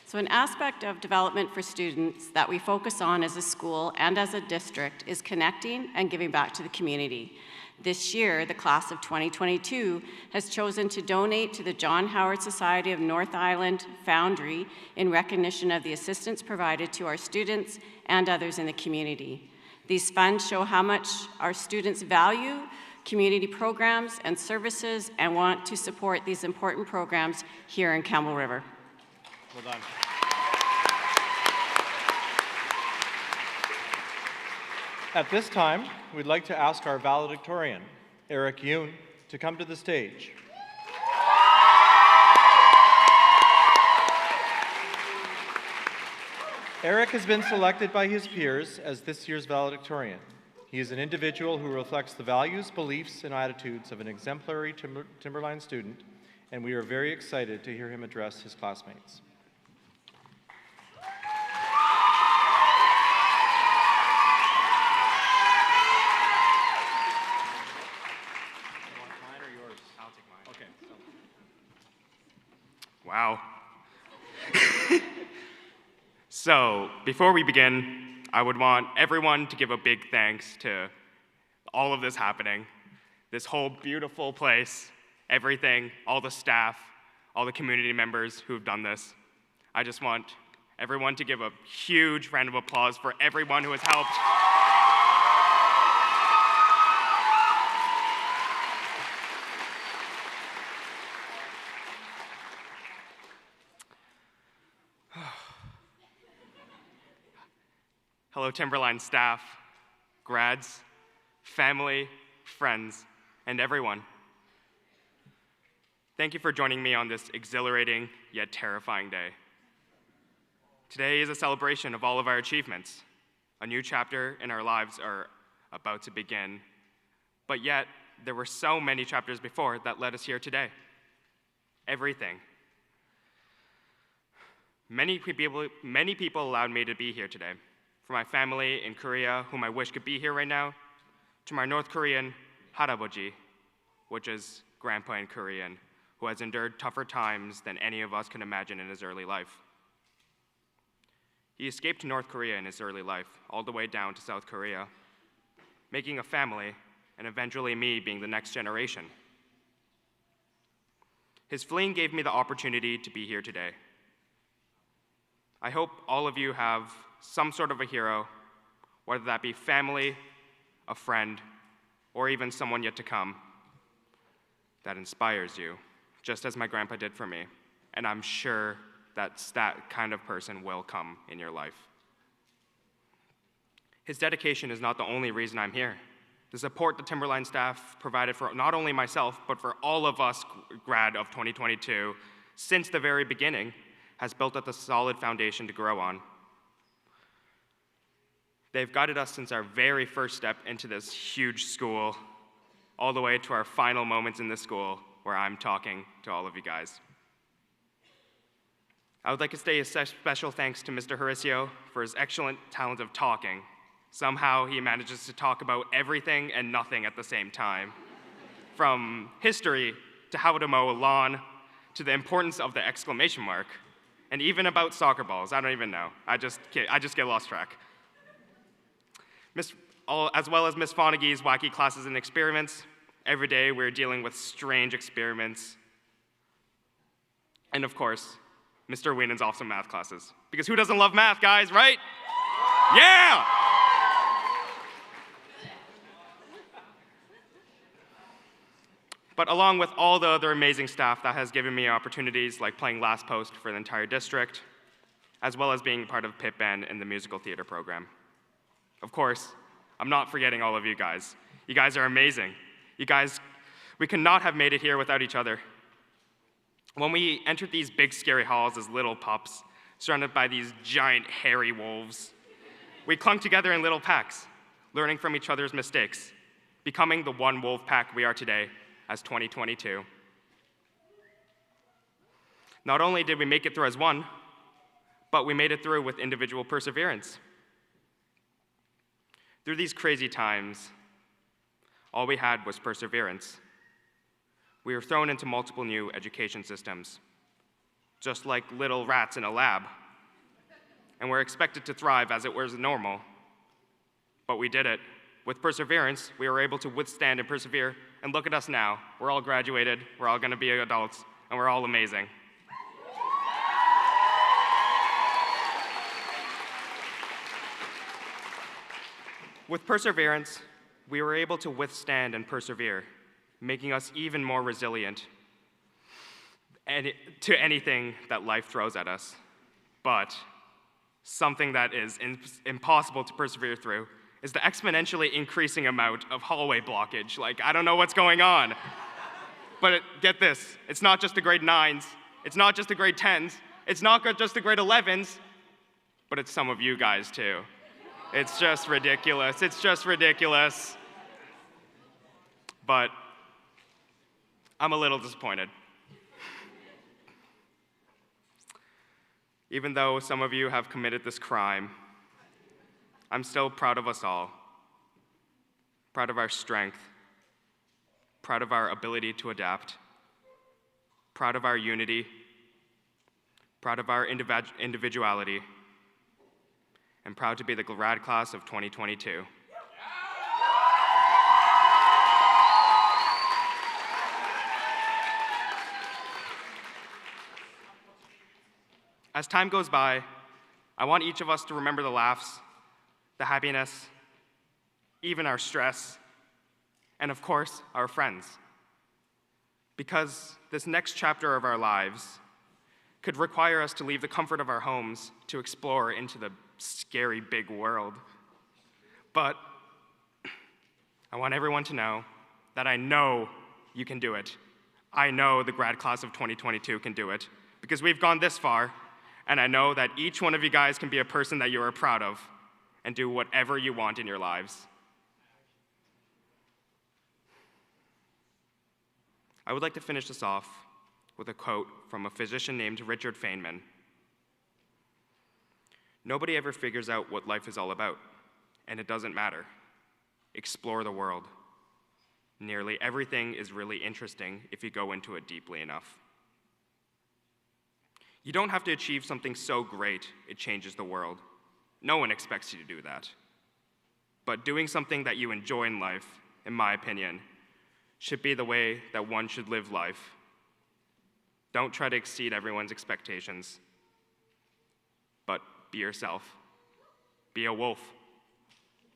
So an aspect of development for students that we focus on as a school and as a district is connecting and giving back to the community. This year, the class of 2022 has chosen to donate to the John Howard Society of North Island Foundry in recognition of the assistance provided to our students and others in the community. These funds show how much our students value community programs and services and want to support these important programs here in Campbell River. Well done. At this time, we'd like to ask our valedictorian, Eric Yoon, to come to the stage. Eric has been selected by his peers as this year's valedictorian. He is an individual who reflects the values, beliefs, and attitudes of an exemplary Timberline student, and we are very excited to hear him address his classmates. Wow. So, before we begin, I would want everyone to give a big thanks to all of this happening, this whole beautiful place, everything, all the staff, all the community members who've done this. I just want everyone to give a huge round of applause for everyone who has helped. Hello, Timberline staff, grads, family, friends, and everyone. Thank you for joining me on this exhilarating yet terrifying day. Today is a celebration of all of our achievements. A new chapter in our lives are about to begin, but yet there were so many chapters before that led us here today. Everything. Many people allowed me to be here today. From my family in Korea, whom I wish could be here right now, to my North Korean haraboji, which is grandpa in Korean, who has endured tougher times than any of us can imagine in his early life. He escaped to North Korea in his early life, all the way down to South Korea, making a family, and eventually me being the next generation. His fleeing gave me the opportunity to be here today. I hope all of you have some sort of a hero, whether that be family, a friend, or even someone yet to come, that inspires you, just as my grandpa did for me. And I'm sure that kind of person will come in your life. His dedication is not the only reason I'm here. The support the Timberline staff provided for not only myself, but for all of us grad of 2022 since the very beginning has built up a solid foundation to grow on. They've guided us since our very first step into this huge school, all the way to our final moments in this school where I'm talking to all of you guys. I would like to say a special thanks to Mr. Horacio for his excellent talent of talking. Somehow he manages to talk about everything and nothing at the same time. From history to how to mow a lawn to the importance of the exclamation mark, and even about soccer balls. I don't even know. I just get lost track. As well as Miss Fonagy's wacky classes and experiments, every day we're dealing with strange experiments. And of course, Mr. Wienen's awesome math classes. Because who doesn't love math, guys, right? Yeah! But along with all the other amazing staff that has given me opportunities like playing last post for the entire district, as well as being part of pit band in the musical theater program. Of course, I'm not forgetting all of you guys. You guys are amazing. You guys, we could not have made it here without each other. When we entered these big scary halls as little pups, surrounded by these giant hairy wolves, we clung together in little packs, learning from each other's mistakes, becoming the one wolf pack we are today as 2022. Not only did we make it through as one, but we made it through with individual perseverance. Through these crazy times, all we had was perseverance. We were thrown into multiple new education systems, just like little rats in a lab, and we're expected to thrive as it was normal. But we did it. With perseverance, we were able to withstand and persevere, and look at us now. We're all graduated, we're all gonna be adults, and we're all amazing. With perseverance, we were able to withstand and persevere, making us even more resilient to anything that life throws at us. But something that is impossible to persevere through is the exponentially increasing amount of hallway blockage. Like, I don't know what's going on. But get this, it's not just the grade 9s, it's not just the grade 10s, it's not just the grade 11s, but it's some of you guys too. It's just ridiculous, it's just ridiculous. But I'm a little disappointed. Even though some of you have committed this crime, I'm still proud of us all, proud of our strength, proud of our ability to adapt, proud of our unity, proud of our individuality, and proud to be the grad class of 2022. As time goes by, I want each of us to remember the laughs, the happiness, even our stress, and of course, our friends. Because this next chapter of our lives could require us to leave the comfort of our homes to explore into the scary big world. But I want everyone to know that I know you can do it. I know the grad class of 2022 can do it, because we've gone this far, and I know that each one of you guys can be a person that you are proud of and do whatever you want in your lives. I would like to finish this off with a quote from a physician named Richard Feynman. Nobody ever figures out what life is all about, and it doesn't matter. Explore the world. Nearly everything is really interesting if you go into it deeply enough. You don't have to achieve something so great it changes the world. No one expects you to do that. But doing something that you enjoy in life, in my opinion, should be the way that one should live life. Don't try to exceed everyone's expectations, but be yourself. Be a wolf.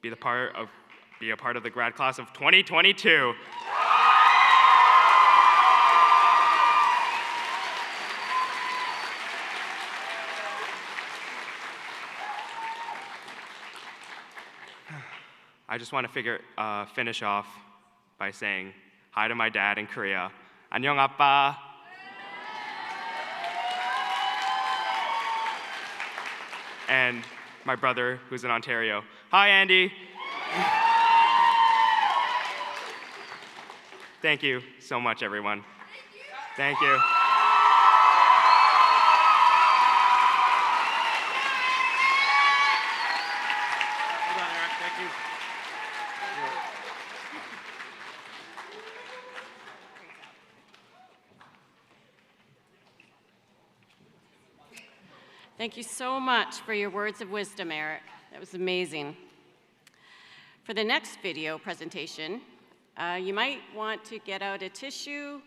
Be a part of the grad class of 2022. I just want to finish off by saying hi to my dad in Korea. 안녕, 아빠. And my brother, who's in Ontario. Hi, Andy. Thank you so much, everyone. Thank you. Hold on, Eric. Thank you. Thank you so much for your words of wisdom, Eric. That was amazing. For the next video presentation, you might want to get out a tissue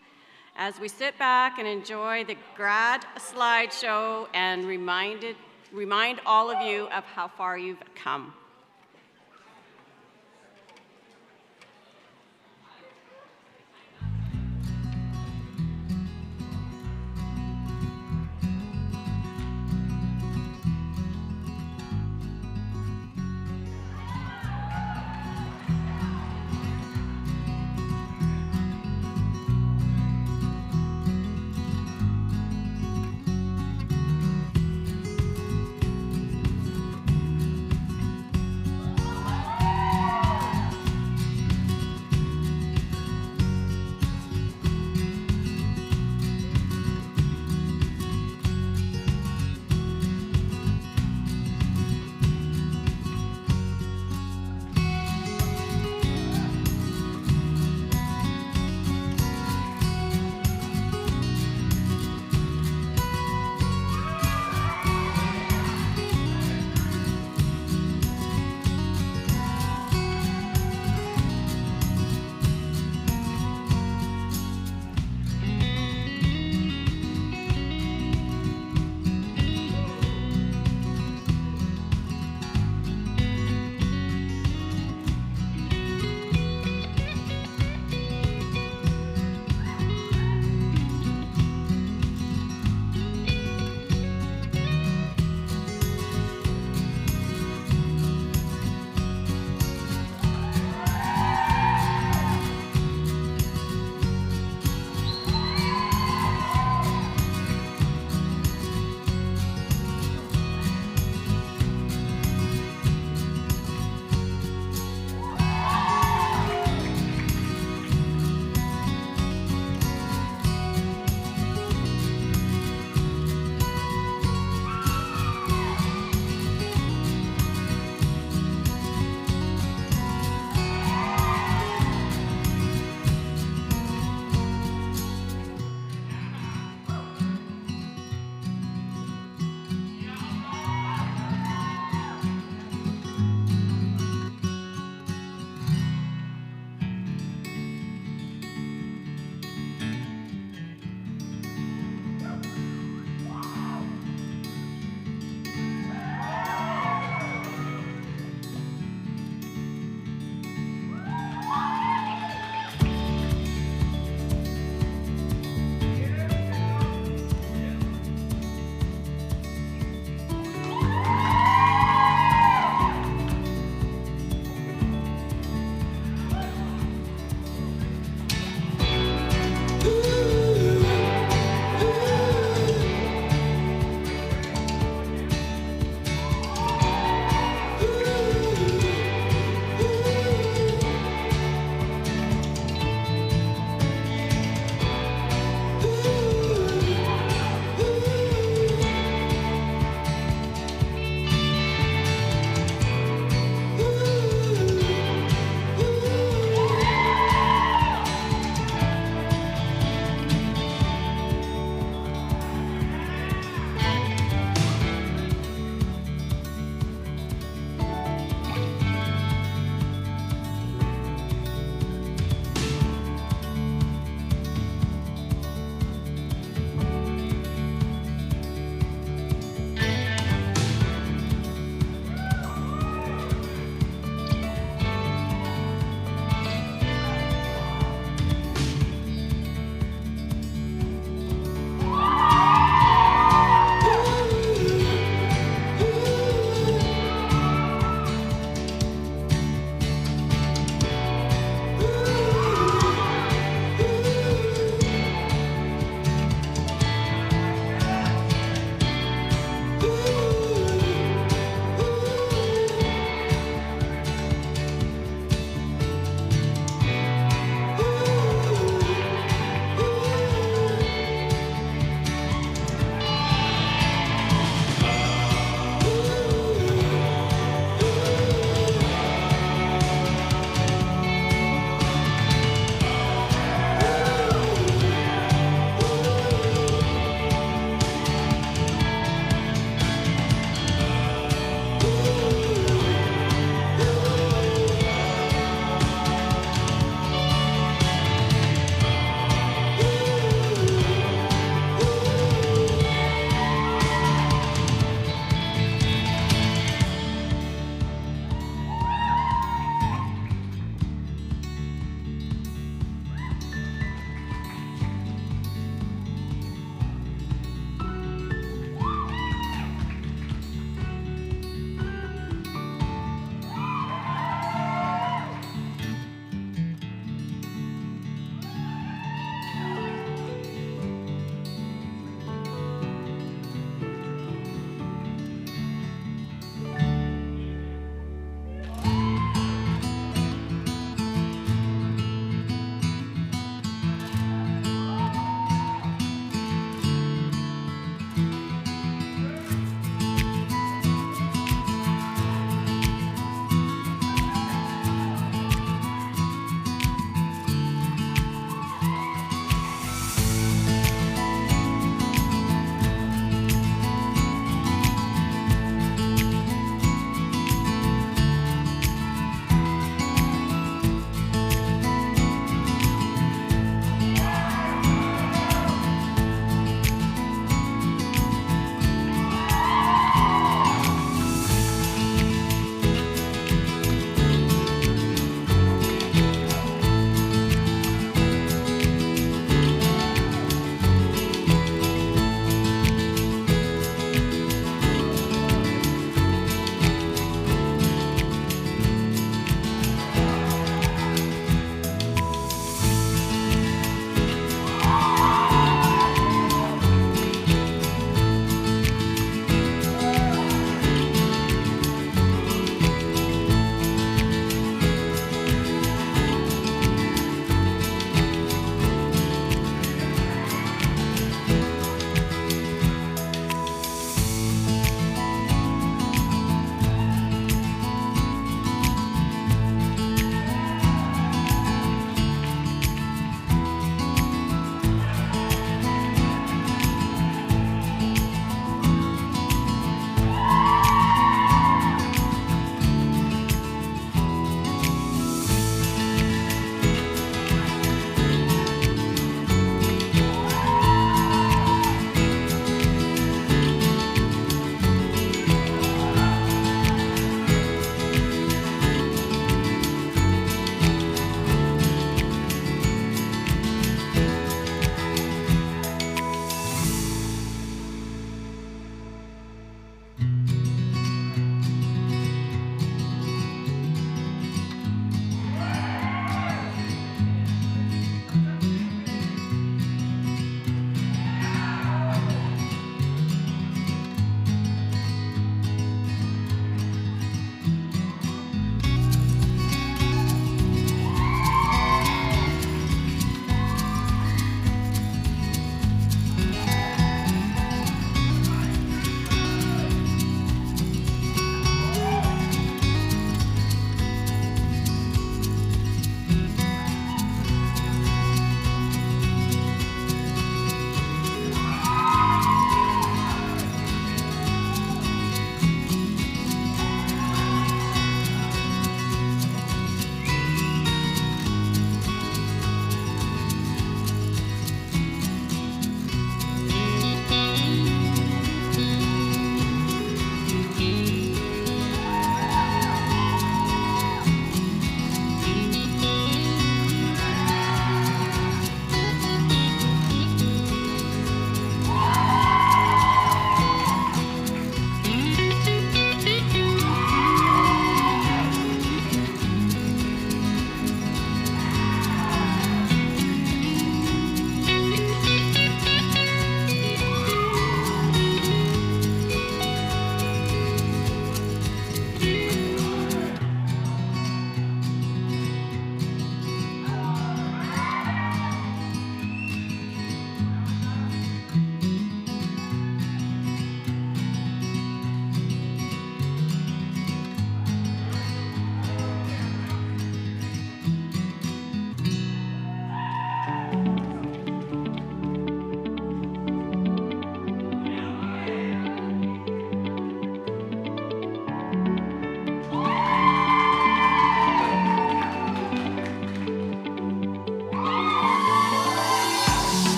as we sit back and enjoy the grad slideshow and remind all of you of how far you've come.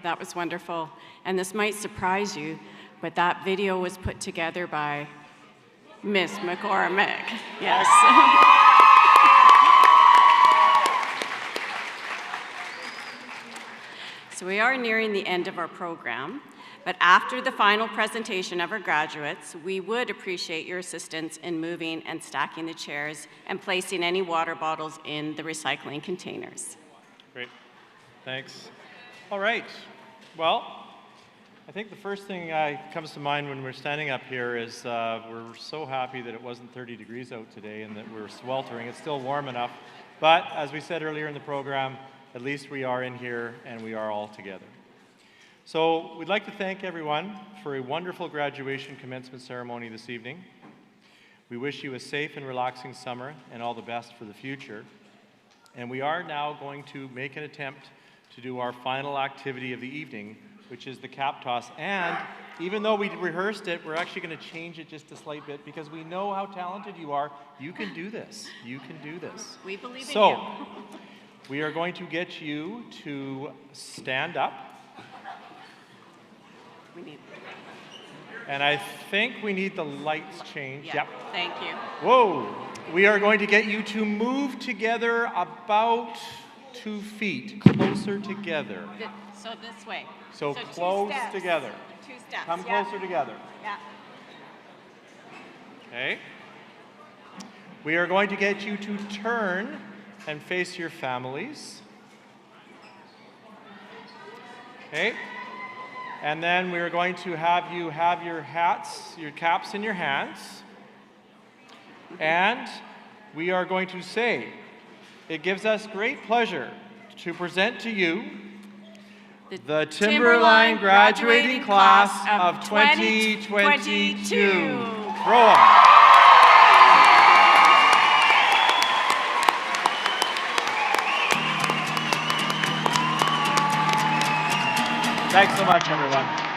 That was wonderful. And this might surprise you, but that video was put together by Miss McCormick. Yes. So we are nearing the end of our program, but after the final presentation of our graduates, we would appreciate your assistance in moving and stacking the chairs and placing any water bottles in the recycling containers. Great. Thanks. All right. Well, I think the first thing that comes to mind when we're standing up here is we're so happy that it wasn't 30 degrees out today and that we're sweltering. It's still warm enough. But as we said earlier in the program, at least we are in here and we are all together. So we'd like to thank everyone for a wonderful graduation commencement ceremony this evening. We wish you a safe and relaxing summer and all the best for the future. And we are now going to make an attempt to do our final activity of the evening, which is the cap toss. And even though we rehearsed it, we're actually going to change it just a slight bit because we know how talented you are. You can do this. You can do this. We believe in you. So we are going to get you to stand up. We need. And I think we need the lights changed. Yeah, Yep. Thank you. Whoa. We are going to get you to move together about 2 feet, closer together. So this way. So two close steps. together. 2 steps. Come yeah. closer together. Yeah. Okay. We are going to get you to turn and face your families. Okay. And then we are going to have you have your hats, your caps in your hands. And we are going to say, it gives us great pleasure to present to you the Timberline graduating class of 2022. Throw 'em. Thanks so much, everyone.